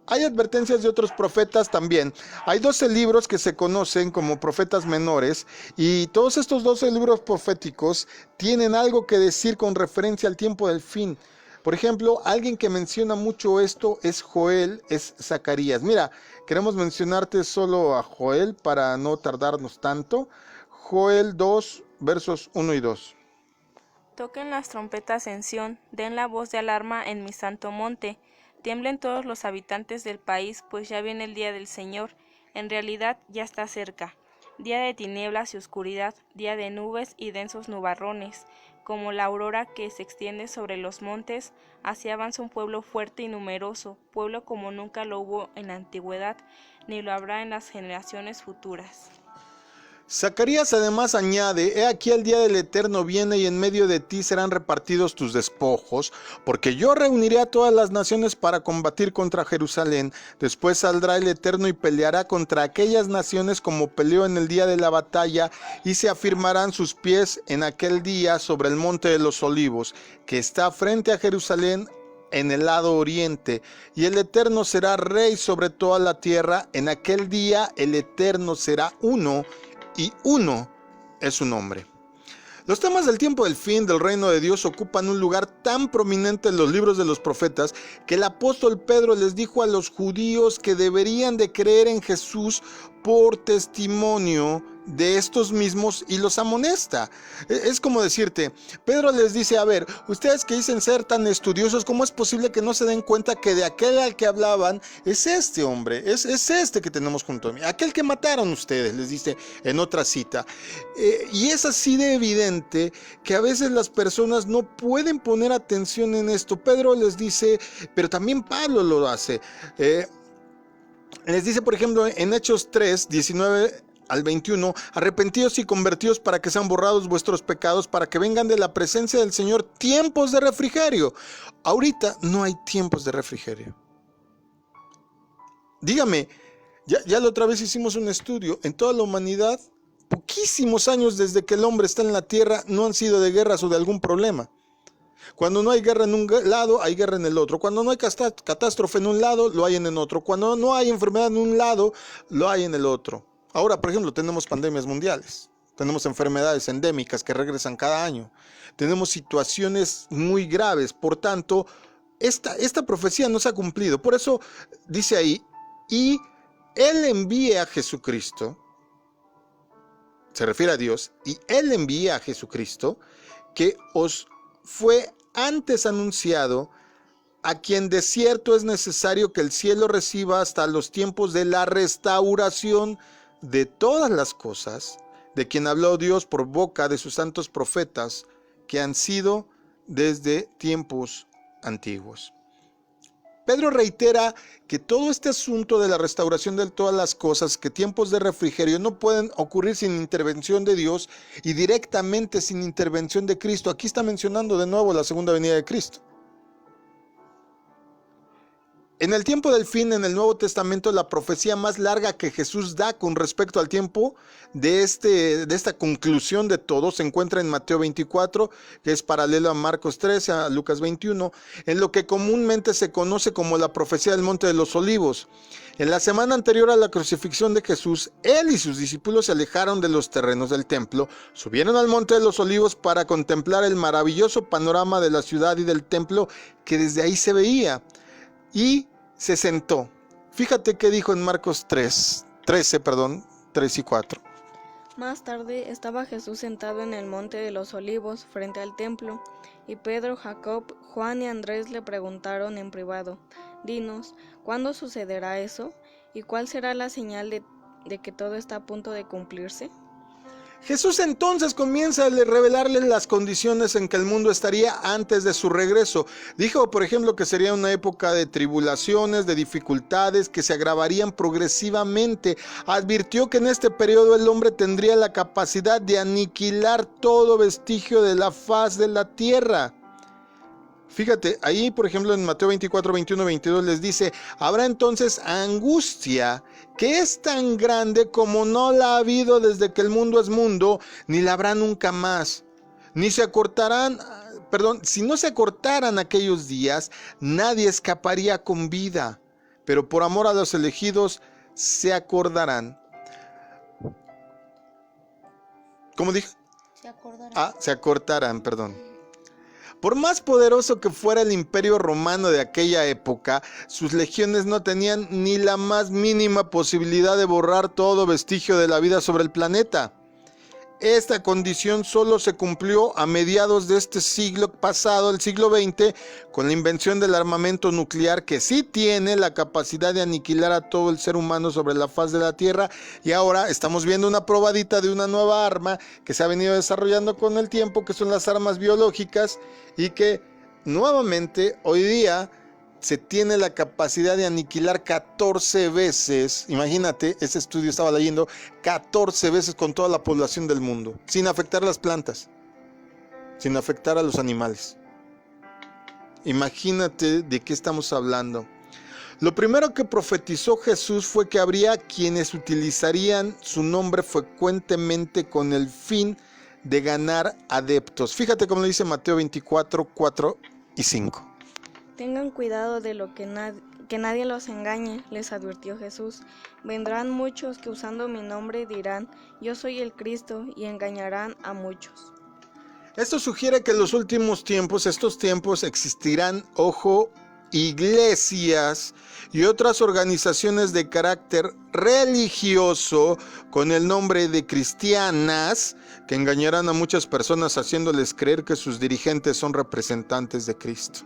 Hay advertencias de otros profetas también. Hay 12 libros que se conocen como profetas menores y todos estos 12 libros proféticos tienen algo que decir con referencia al tiempo del fin. Por ejemplo, alguien que menciona mucho esto es Joel, es Zacarías. Mira, queremos mencionarte solo a Joel para no tardarnos tanto. Joel 2, versos 1 y 2. Toquen las trompetas en Sión, den la voz de alarma en mi santo monte. Tiemblen todos los habitantes del país, pues ya viene el día del Señor. En realidad ya está cerca. Día de tinieblas y oscuridad, día de nubes y densos nubarrones. Como la aurora que se extiende sobre los montes, así avanza un pueblo fuerte y numeroso, pueblo como nunca lo hubo en la antigüedad, ni lo habrá en las generaciones futuras. Zacarías además añade: he aquí el día del Eterno viene y en medio de ti serán repartidos tus despojos, porque yo reuniré a todas las naciones para combatir contra Jerusalén. Después saldrá el Eterno y peleará contra aquellas naciones como peleó en el día de la batalla, y se afirmarán sus pies en aquel día sobre el monte de los olivos, que está frente a Jerusalén en el lado oriente, y el Eterno será rey sobre toda la tierra. En aquel día el Eterno será uno, y uno es su nombre. Los temas del tiempo del fin del reino de Dios ocupan un lugar tan prominente en los libros de los profetas que el apóstol Pedro les dijo a los judíos que deberían de creer en Jesús por testimonio de estos mismos y los amonesta. Es como decirte, Pedro les dice: a ver, ustedes que dicen ser tan estudiosos, ¿cómo es posible que no se den cuenta que de aquel al que hablaban es este hombre, es este que tenemos junto a mí, aquel que mataron ustedes, les dice en otra cita? Y es así de evidente que a veces las personas no pueden poner atención en esto. Pedro les dice, pero también Pablo lo hace. Les dice, por ejemplo, en Hechos 3, 19 al 21, arrepentíos y convertíos para que sean borrados vuestros pecados, para que vengan de la presencia del Señor tiempos de refrigerio. Ahorita no hay tiempos de refrigerio. Dígame, ya la otra vez hicimos un estudio, en toda la humanidad, poquísimos años desde que el hombre está en la tierra no han sido de guerras o de algún problema. Cuando no hay guerra en un lado, hay guerra en el otro. Cuando no hay catástrofe en un lado, lo hay en el otro. Cuando no hay enfermedad en un lado, lo hay en el otro. Ahora, por ejemplo, tenemos pandemias mundiales. Tenemos enfermedades endémicas que regresan cada año. Tenemos situaciones muy graves. Por tanto, esta profecía no se ha cumplido. Por eso dice ahí, y Él envía a Jesucristo, se refiere a Dios, y Él envía a Jesucristo, que os fue antes anunciado, a quien de cierto es necesario que el cielo reciba hasta los tiempos de la restauración de todas las cosas, de quien habló Dios por boca de sus santos profetas, que han sido desde tiempos antiguos. Pedro reitera que todo este asunto de la restauración de todas las cosas, que tiempos de refrigerio no pueden ocurrir sin intervención de Dios y directamente sin intervención de Cristo. Aquí está mencionando de nuevo la segunda venida de Cristo. En el tiempo del fin, en el Nuevo Testamento, la profecía más larga que Jesús da con respecto al tiempo de esta conclusión de todo se encuentra en Mateo 24, que es paralelo a Marcos 13, a Lucas 21, en lo que comúnmente se conoce como la profecía del Monte de los Olivos. En la semana anterior a la crucifixión de Jesús, él y sus discípulos se alejaron de los terrenos del templo, subieron al Monte de los Olivos para contemplar el maravilloso panorama de la ciudad y del templo que desde ahí se veía. Y se sentó. Fíjate qué dijo en Marcos 13, 3 y 4. Más tarde estaba Jesús sentado en el monte de los olivos frente al templo, y Pedro, Jacob, Juan y Andrés le preguntaron en privado: Dinos, ¿cuándo sucederá eso? ¿Y cuál será la señal de que todo está a punto de cumplirse? Jesús entonces comienza a revelarles las condiciones en que el mundo estaría antes de su regreso. Dijo, por ejemplo, que sería una época de tribulaciones, de dificultades que se agravarían progresivamente. Advirtió que en este periodo el hombre tendría la capacidad de aniquilar todo vestigio de la faz de la tierra. Fíjate, ahí por ejemplo en Mateo 24, 21, 22 les dice: habrá entonces angustia que es tan grande como no la ha habido desde que el mundo es mundo, ni la habrá nunca más. Si no se acortaran aquellos días, nadie escaparía con vida, pero por amor a los elegidos se acordarán. ¿Cómo dije? Se acortarán, perdón. Por más poderoso que fuera el imperio romano de aquella época, sus legiones no tenían ni la más mínima posibilidad de borrar todo vestigio de la vida sobre el planeta. Esta condición solo se cumplió a mediados de este siglo pasado, el siglo XX, con la invención del armamento nuclear, que sí tiene la capacidad de aniquilar a todo el ser humano sobre la faz de la Tierra. Y ahora estamos viendo una probadita de una nueva arma que se ha venido desarrollando con el tiempo, que son las armas biológicas, y que nuevamente hoy día se tiene la capacidad de aniquilar 14 veces, imagínate, ese estudio estaba leyendo, 14 veces con toda la población del mundo, sin afectar las plantas, sin afectar a los animales. Imagínate de qué estamos hablando. Lo primero que profetizó Jesús fue que habría quienes utilizarían su nombre frecuentemente con el fin de ganar adeptos. Fíjate cómo lo dice Mateo 24, 4 y 5. Tengan cuidado de que nadie los engañe, les advirtió Jesús. Vendrán muchos que usando mi nombre dirán: yo soy el Cristo, y engañarán a muchos. Esto sugiere que en los últimos tiempos, estos tiempos, existirán, iglesias y otras organizaciones de carácter religioso con el nombre de cristianas, que engañarán a muchas personas haciéndoles creer que sus dirigentes son representantes de Cristo.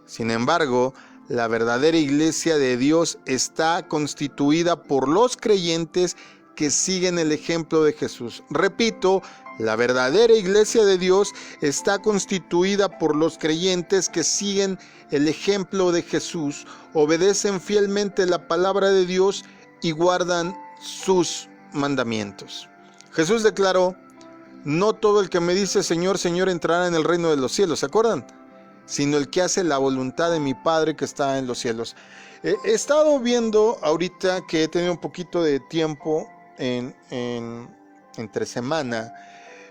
Sin embargo, la verdadera iglesia de Dios está constituida por los creyentes que siguen el ejemplo de Jesús. Repito, la verdadera iglesia de Dios está constituida por los creyentes que siguen el ejemplo de Jesús, obedecen fielmente la palabra de Dios y guardan sus mandamientos. Jesús declaró: no todo el que me dice Señor, Señor entrará en el reino de los cielos, ¿se acuerdan? Sino el que hace la voluntad de mi Padre que está en los cielos. He estado viendo ahorita que he tenido un poquito de tiempo entre semana,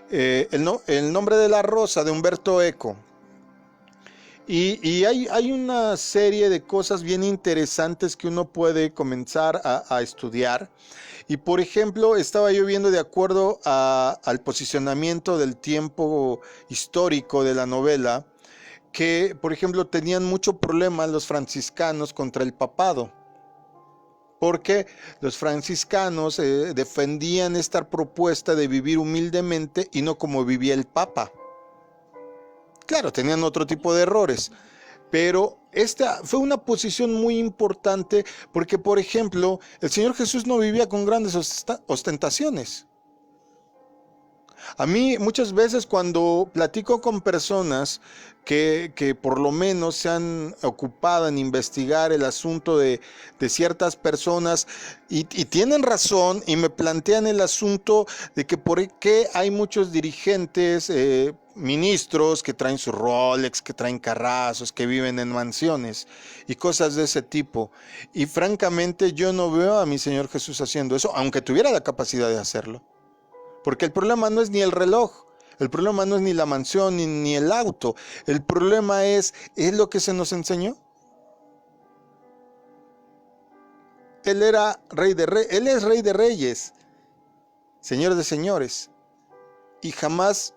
el nombre de la rosa de Humberto Eco. Y hay una serie de cosas bien interesantes que uno puede comenzar a estudiar. Y por ejemplo, estaba yo viendo de acuerdo al posicionamiento del tiempo histórico de la novela, que por ejemplo tenían mucho problema los franciscanos contra el papado, porque los franciscanos defendían esta propuesta de vivir humildemente y no como vivía el Papa. Claro, tenían otro tipo de errores, pero esta fue una posición muy importante porque, por ejemplo, el Señor Jesús no vivía con grandes ostentaciones. A mí muchas veces cuando platico con personas que por lo menos se han ocupado en investigar el asunto de ciertas personas y tienen razón y me plantean el asunto de que por qué hay muchos dirigentes, ministros que traen su Rolex, que traen carrazos, que viven en mansiones y cosas de ese tipo. Y francamente yo no veo a mi Señor Jesús haciendo eso, aunque tuviera la capacidad de hacerlo. Porque el problema no es ni el reloj, el problema no es ni la mansión, ni el auto. El problema es lo que se nos enseñó. Él era rey de reyes, él es rey de reyes, señor de señores. Y jamás,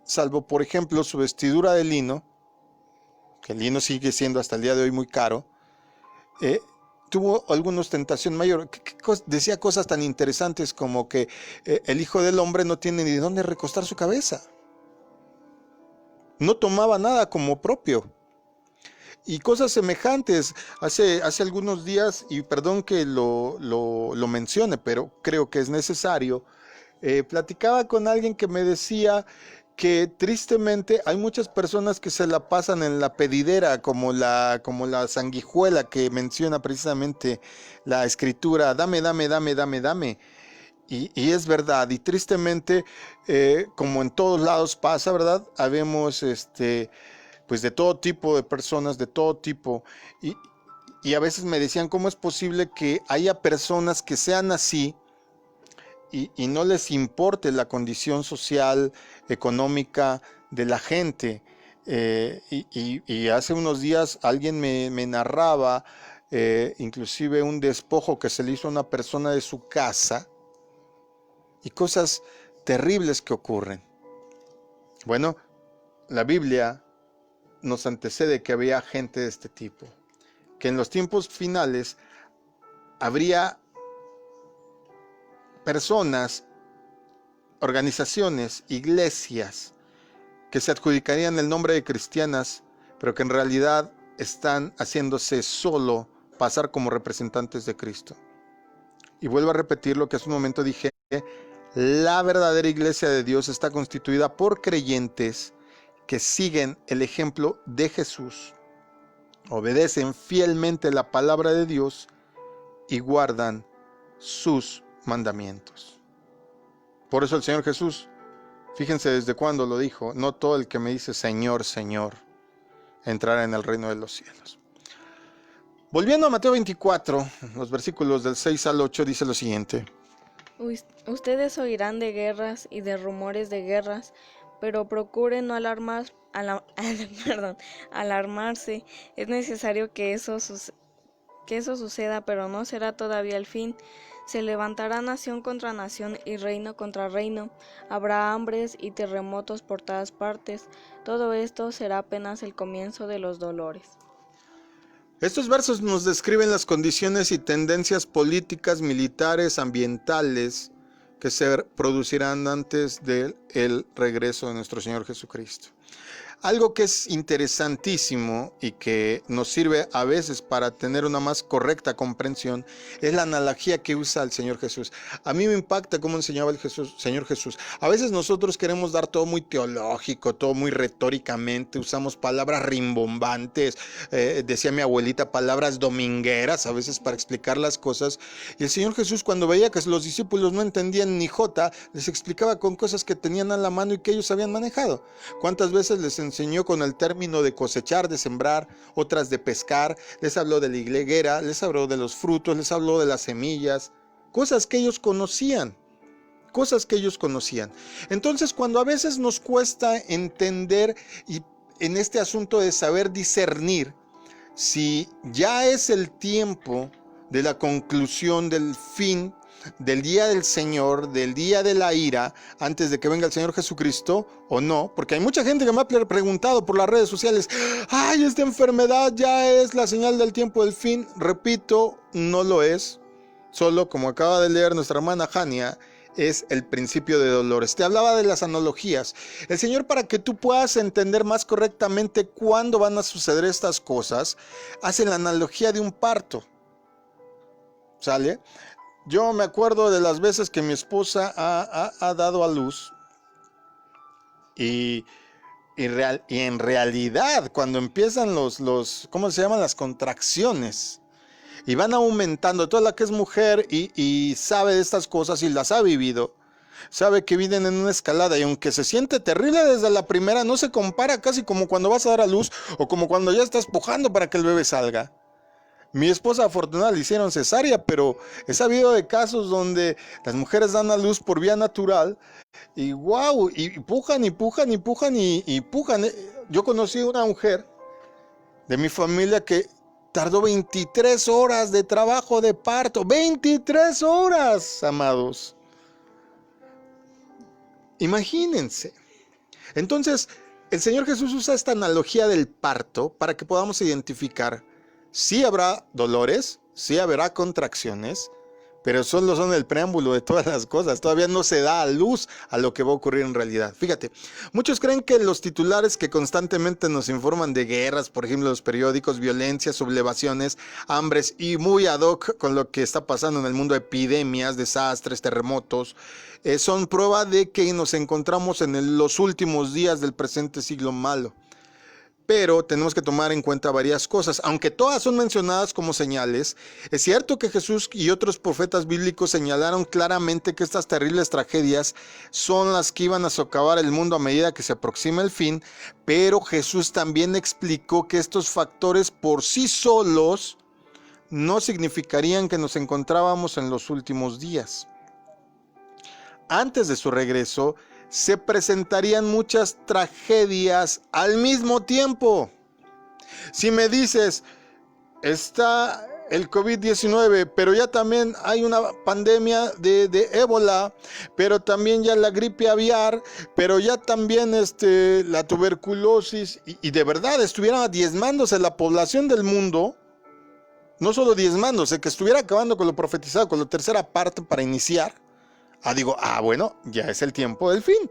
salvo por ejemplo su vestidura de lino, que el lino sigue siendo hasta el día de hoy muy caro, tuvo alguna ostentación mayor. Decía cosas tan interesantes como que el Hijo del Hombre no tiene ni dónde recostar su cabeza. No tomaba nada como propio. Y cosas semejantes. Hace algunos días, y perdón que lo mencione, pero creo que es necesario, platicaba con alguien que me decía que tristemente hay muchas personas que se la pasan en la pedidera, como la sanguijuela que menciona precisamente la escritura, dame. Y es verdad, y tristemente, como en todos lados pasa, ¿verdad? Habemos pues de todo tipo de personas, de todo tipo, y a veces me decían, ¿cómo es posible que haya personas que sean así y no les importe la condición social, económica de la gente? Y hace unos días alguien me narraba inclusive un despojo que se le hizo a una persona de su casa y cosas terribles que ocurren. Bueno, la Biblia nos antecede que había gente de este tipo, que en los tiempos finales habría personas, organizaciones, iglesias que se adjudicarían el nombre de cristianas, pero que en realidad están haciéndose solo pasar como representantes de Cristo. Y vuelvo a repetir lo que hace un momento dije, la verdadera iglesia de Dios está constituida por creyentes que siguen el ejemplo de Jesús, obedecen fielmente la palabra de Dios y guardan sus mandamientos. Por eso el Señor Jesús, fíjense desde cuándo lo dijo, no todo el que me dice Señor, Señor, entrará en el reino de los cielos. Volviendo a Mateo 24, los versículos del 6 al 8 dice lo siguiente. Ustedes oirán de guerras y de rumores de guerras, pero procuren no alarmarse. Es necesario que eso suceda, pero no será todavía el fin. Se levantará nación contra nación y reino contra reino. Habrá hambres y terremotos por todas partes. Todo esto será apenas el comienzo de los dolores. Estos versos nos describen las condiciones y tendencias políticas, militares, ambientales que se producirán antes del regreso de nuestro Señor Jesucristo. Algo que es interesantísimo y que nos sirve a veces para tener una más correcta comprensión es la analogía que usa el Señor Jesús. A mí me impacta cómo enseñaba el Señor Jesús. A veces nosotros queremos dar todo muy teológico, todo muy retóricamente, usamos palabras rimbombantes, decía mi abuelita, palabras domingueras a veces para explicar las cosas. Y el Señor Jesús, cuando veía que los discípulos no entendían ni jota, les explicaba con cosas que tenían a la mano y que ellos habían manejado. ¿Cuántas veces les enseñó con el término de cosechar, de sembrar, otras de pescar? Les habló de la higuera, les habló de los frutos, les habló de las semillas, cosas que ellos conocían. Entonces, cuando a veces nos cuesta entender y en este asunto de saber discernir si ya es el tiempo de la conclusión del fin, del día del Señor, del día de la ira, antes de que venga el Señor Jesucristo o no, porque hay mucha gente que me ha preguntado por las redes sociales, ay, esta enfermedad ya es la señal del tiempo del fin. Repito, no lo es, solo como acaba de leer nuestra hermana Jania, es el principio de dolores. Te hablaba de las analogías. El Señor, para que tú puedas entender más correctamente cuándo van a suceder estas cosas, hace la analogía de un parto. ¿Sale? Yo me acuerdo de las veces que mi esposa ha dado a luz y en realidad cuando empiezan ¿cómo se llaman? Las contracciones y van aumentando. Toda la que es mujer y sabe de estas cosas y las ha vivido, sabe que vienen en una escalada y aunque se siente terrible desde la primera, no se compara casi como cuando vas a dar a luz o como cuando ya estás pujando para que el bebé salga. Mi esposa afortunadamente le hicieron cesárea, pero he sabido de casos donde las mujeres dan a luz por vía natural y wow, y pujan y pujan y pujan y pujan. Yo conocí una mujer de mi familia que tardó 23 horas de trabajo de parto. 23 horas, amados. Imagínense. Entonces, el Señor Jesús usa esta analogía del parto para que podamos identificar. Sí habrá dolores, sí habrá contracciones, pero solo son el preámbulo de todas las cosas. Todavía no se da a luz a lo que va a ocurrir en realidad. Fíjate, muchos creen que los titulares que constantemente nos informan de guerras, por ejemplo los periódicos, violencias, sublevaciones, hambres y muy ad hoc con lo que está pasando en el mundo, epidemias, desastres, terremotos, son prueba de que nos encontramos en los últimos días del presente siglo malo. Pero tenemos que tomar en cuenta varias cosas. Aunque todas son mencionadas como señales, es cierto que Jesús y otros profetas bíblicos señalaron claramente que estas terribles tragedias son las que iban a socavar el mundo a medida que se aproxima el fin, pero Jesús también explicó que estos factores por sí solos no significarían que nos encontrábamos en los últimos días. Antes de su regreso, se presentarían muchas tragedias al mismo tiempo. Si me dices, está el COVID-19, pero ya también hay una pandemia de ébola, pero también ya la gripe aviar, pero ya también la tuberculosis, y de verdad estuviera diezmándose la población del mundo, no solo diezmándose, que estuviera acabando con lo profetizado, con la tercera parte para iniciar, digo, bueno, ya es el tiempo del fin.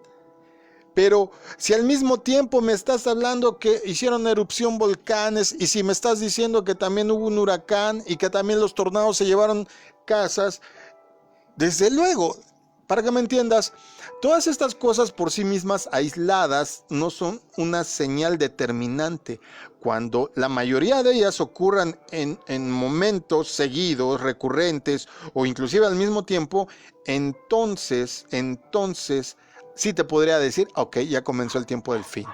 Pero si al mismo tiempo me estás hablando que hicieron erupción volcanes y si me estás diciendo que también hubo un huracán y que también los tornados se llevaron casas, desde luego, para que me entiendas, todas estas cosas por sí mismas aisladas no son una señal determinante. Cuando la mayoría de ellas ocurran en momentos seguidos, recurrentes o inclusive al mismo tiempo, entonces sí te podría decir, ok, ya comenzó el tiempo del fin.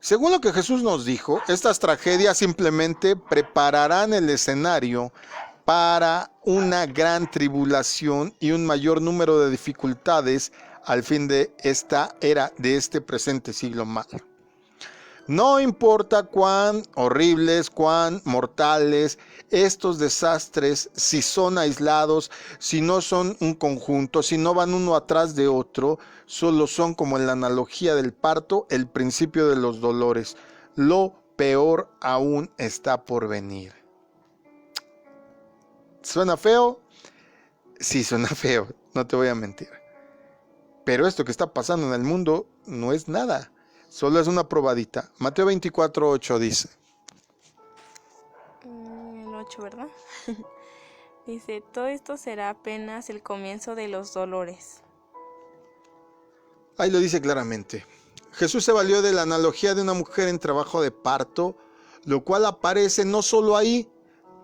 Según lo que Jesús nos dijo, estas tragedias simplemente prepararán el escenario para una gran tribulación y un mayor número de dificultades al fin de esta era, de este presente siglo malo. No importa cuán horribles, cuán mortales estos desastres, si son aislados, si no son un conjunto, si no van uno atrás de otro, solo son como en la analogía del parto, el principio de los dolores. Lo peor aún está por venir. ¿Suena feo? Sí, suena feo, no te voy a mentir. Pero esto que está pasando en el mundo no es nada. Solo es una probadita. Mateo 24:8 dice. El 8, ¿verdad? Dice, todo esto será apenas el comienzo de los dolores. Ahí lo dice claramente. Jesús se valió de la analogía de una mujer en trabajo de parto, lo cual aparece no solo ahí,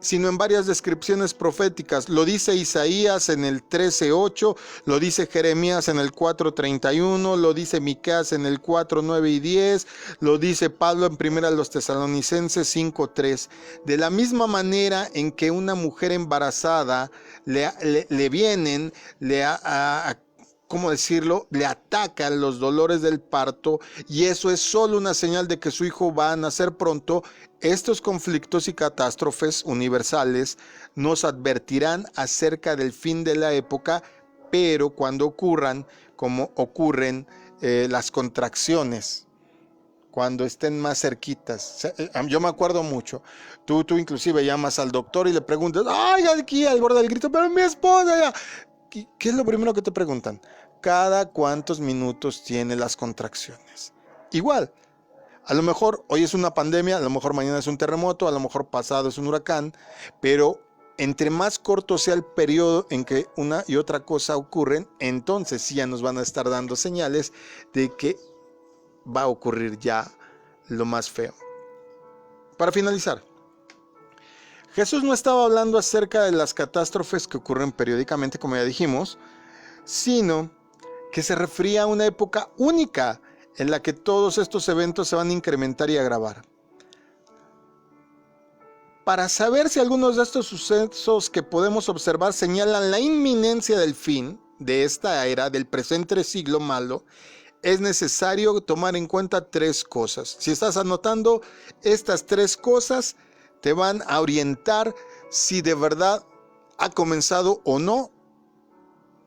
sino en varias descripciones proféticas. Lo dice Isaías en el 13:8, lo dice Jeremías en el 4:31, lo dice Miqueas en el 4:9 y 10, lo dice Pablo en 1 Tesalonicenses 5:3. De la misma manera en que una mujer embarazada le vienen ¿cómo decirlo?, le atacan los dolores del parto y eso es solo una señal de que su hijo va a nacer pronto, estos conflictos y catástrofes universales nos advertirán acerca del fin de la época, pero cuando ocurran, como ocurren las contracciones, cuando estén más cerquitas. Yo me acuerdo mucho. Tú inclusive llamas al doctor y le preguntas, ¡ay, aquí al borde del grito, pero mi esposa ya! ¿Qué es lo primero que te preguntan? ¿Cada cuántos minutos tiene las contracciones? Igual, a lo mejor hoy es una pandemia, a lo mejor mañana es un terremoto, a lo mejor pasado es un huracán, pero entre más corto sea el periodo en que una y otra cosa ocurren, entonces sí ya nos van a estar dando señales de que va a ocurrir ya lo más feo. Para finalizar, Jesús no estaba hablando acerca de las catástrofes que ocurren periódicamente, como ya dijimos, sino que se refería a una época única en la que todos estos eventos se van a incrementar y agravar. Para saber si algunos de estos sucesos que podemos observar señalan la inminencia del fin de esta era, del presente siglo malo, es necesario tomar en cuenta 3 cosas. Si estás anotando, estas 3 cosas te van a orientar si de verdad ha comenzado o no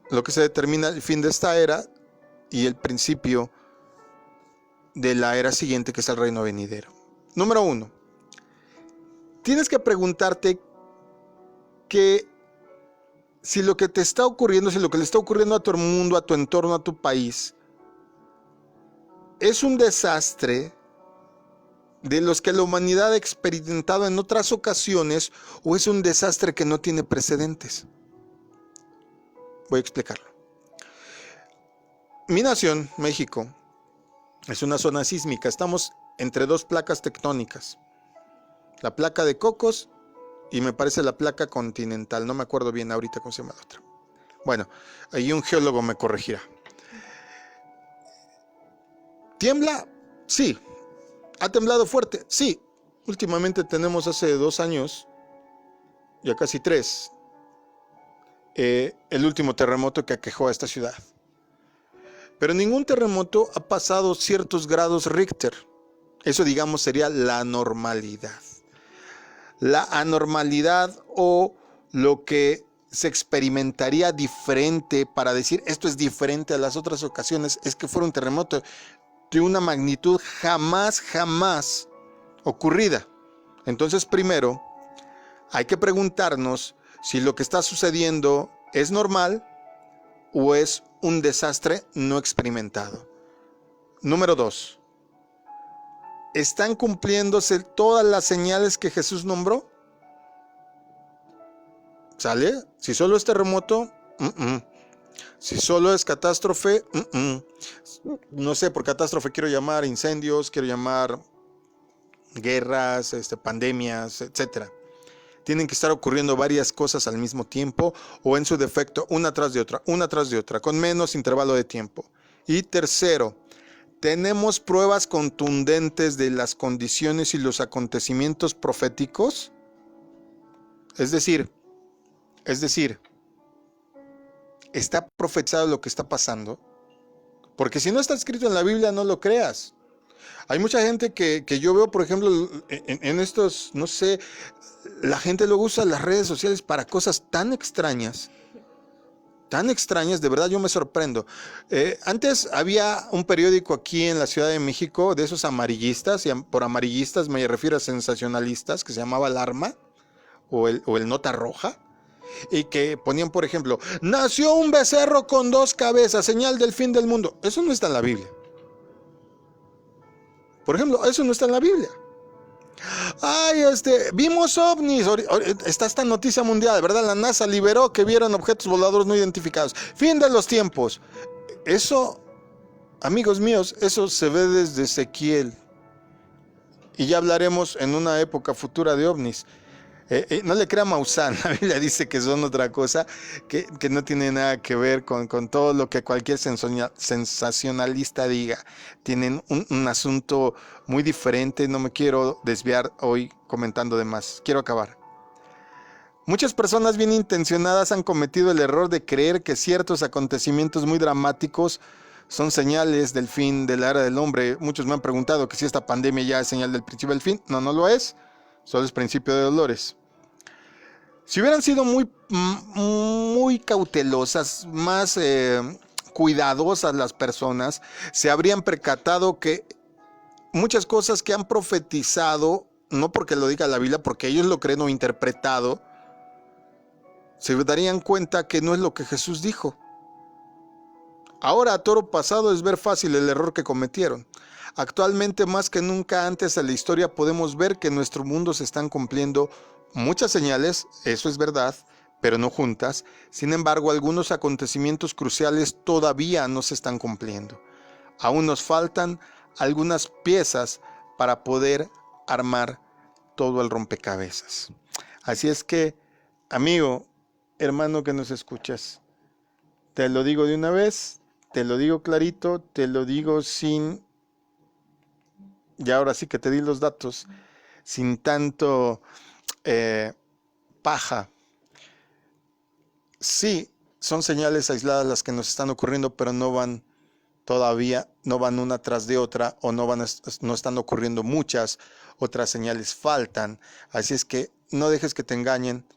lo que se determina el fin de esta era y el principio de la era siguiente, que es el reino venidero. Número 1. Tienes que preguntarte que si lo que te está ocurriendo, si lo que le está ocurriendo a tu mundo, a tu entorno, a tu país, es un desastre de los que la humanidad ha experimentado en otras ocasiones o es un desastre que no tiene precedentes. Voy a explicarlo. Mi nación, México, es una zona sísmica. Estamos entre 2 placas tectónicas. La placa de Cocos y me parece la placa continental. No me acuerdo bien ahorita cómo se llama la otra. Bueno, ahí un geólogo me corregirá. ¿Tiembla? Sí. ¿Ha temblado fuerte? Sí. Últimamente tenemos hace 2 años, ya casi 3, el último terremoto que aquejó a esta ciudad. Pero ningún terremoto ha pasado ciertos grados Richter. Eso, digamos, sería la normalidad. La anormalidad o lo que se experimentaría diferente para decir esto es diferente a las otras ocasiones es que fuera un terremoto de una magnitud jamás ocurrida. Entonces, primero, hay que preguntarnos si lo que está sucediendo es normal o es un desastre no experimentado. Número 2. ¿Están cumpliéndose todas las señales que Jesús nombró? ¿Sale? Si solo es terremoto, si solo es catástrofe, no sé, por catástrofe quiero llamar incendios, quiero llamar guerras, pandemias, etc. Tienen que estar ocurriendo varias cosas al mismo tiempo o en su defecto una tras de otra, con menos intervalo de tiempo. Y tercero, ¿tenemos pruebas contundentes de las condiciones y los acontecimientos proféticos? Es decir, ¿está profetizado lo que está pasando? Porque si no está escrito en la Biblia, no lo creas. Hay mucha gente que yo veo, por ejemplo, en estos, no sé, la gente luego usa las redes sociales para cosas tan extrañas, de verdad yo me sorprendo. Antes había un periódico aquí en la Ciudad de México, de esos amarillistas, y por amarillistas me refiero a sensacionalistas, que se llamaba Alarma, o el Nota Roja, y que ponían, por ejemplo, nació un becerro con 2 cabezas, señal del fin del mundo. Eso no está en la Biblia. Por ejemplo, eso no está en la Biblia. Ay, vimos ovnis. Está esta noticia mundial, ¿verdad? La NASA liberó que vieron objetos voladores no identificados. Fin de los tiempos. Eso, amigos míos, eso se ve desde Ezequiel. Y ya hablaremos en una época futura de ovnis. No le crea Maussan, la Biblia dice que son otra cosa, que no tiene nada que ver con todo lo que cualquier sensacionalista diga. Tienen un asunto muy diferente, no me quiero desviar hoy comentando de más, quiero acabar. Muchas personas bien intencionadas han cometido el error de creer que ciertos acontecimientos muy dramáticos son señales del fin de la era del hombre. Muchos me han preguntado que si esta pandemia ya es señal del principio del fin. No, no lo es. Solo es principio de dolores. Si hubieran sido muy cautelosas, más cuidadosas las personas, se habrían percatado que muchas cosas que han profetizado, no porque lo diga la Biblia, porque ellos lo creen o interpretado, se darían cuenta que no es lo que Jesús dijo. Ahora, a toro pasado, es ver fácil el error que cometieron. Actualmente, más que nunca antes en la historia, podemos ver que en nuestro mundo se están cumpliendo muchas señales, eso es verdad, pero no juntas. Sin embargo, algunos acontecimientos cruciales todavía no se están cumpliendo. Aún nos faltan algunas piezas para poder armar todo el rompecabezas. Así es que, amigo, hermano que nos escuchas, te lo digo de una vez, te lo digo clarito, te lo digo sin, y ahora sí que te di los datos, sin tanto paja. Sí, son señales aisladas las que nos están ocurriendo, pero no van todavía, no van una tras de otra, o no están ocurriendo muchas, otras señales faltan. Así es que no dejes que te engañen,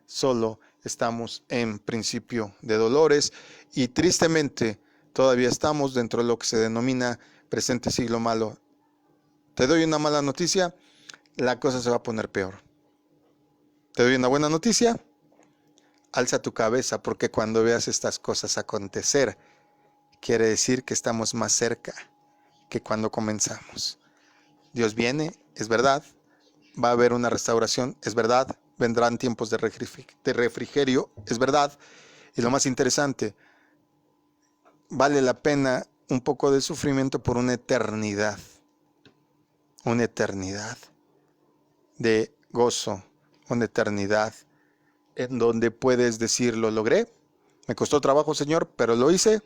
solo estamos en principio de dolores y tristemente todavía estamos dentro de lo que se denomina presente siglo malo. Te doy una mala noticia, la cosa se va a poner peor. Te doy una buena noticia, alza tu cabeza, porque cuando veas estas cosas acontecer, quiere decir que estamos más cerca que cuando comenzamos. Dios viene, es verdad, va a haber una restauración, es verdad, vendrán tiempos de refrigerio, es verdad, y lo más interesante, vale la pena un poco de sufrimiento por una eternidad de gozo, una eternidad en donde puedes decir, lo logré, me costó trabajo, Señor, pero lo hice,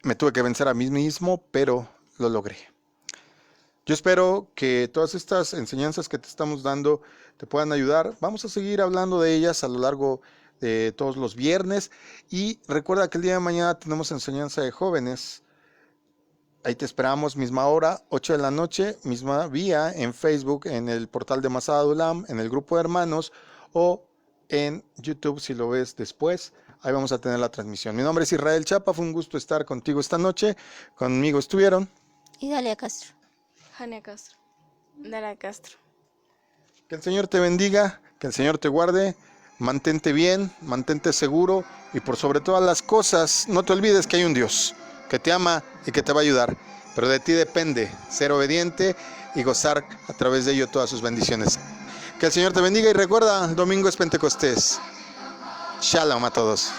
me tuve que vencer a mí mismo, pero lo logré. Yo espero que todas estas enseñanzas que te estamos dando te puedan ayudar. Vamos a seguir hablando de ellas a lo largo de todos los viernes. Y recuerda que el día de mañana tenemos enseñanza de jóvenes. Ahí te esperamos, misma hora, 8 de la noche, misma vía en Facebook, en el portal de Masada Ulam, en el grupo de hermanos o en YouTube si lo ves después. Ahí vamos a tener la transmisión. Mi nombre es Israel Chapa, fue un gusto estar contigo esta noche. Conmigo estuvieron Y Dalia Castro. Jania Castro. Dara Castro. Que el Señor te bendiga, que el Señor te guarde, mantente bien, mantente seguro y por sobre todas las cosas, no te olvides que hay un Dios que te ama y que te va a ayudar, pero de ti depende ser obediente y gozar a través de ello todas sus bendiciones. Que el Señor te bendiga y recuerda, el domingo es Pentecostés. Shalom a todos.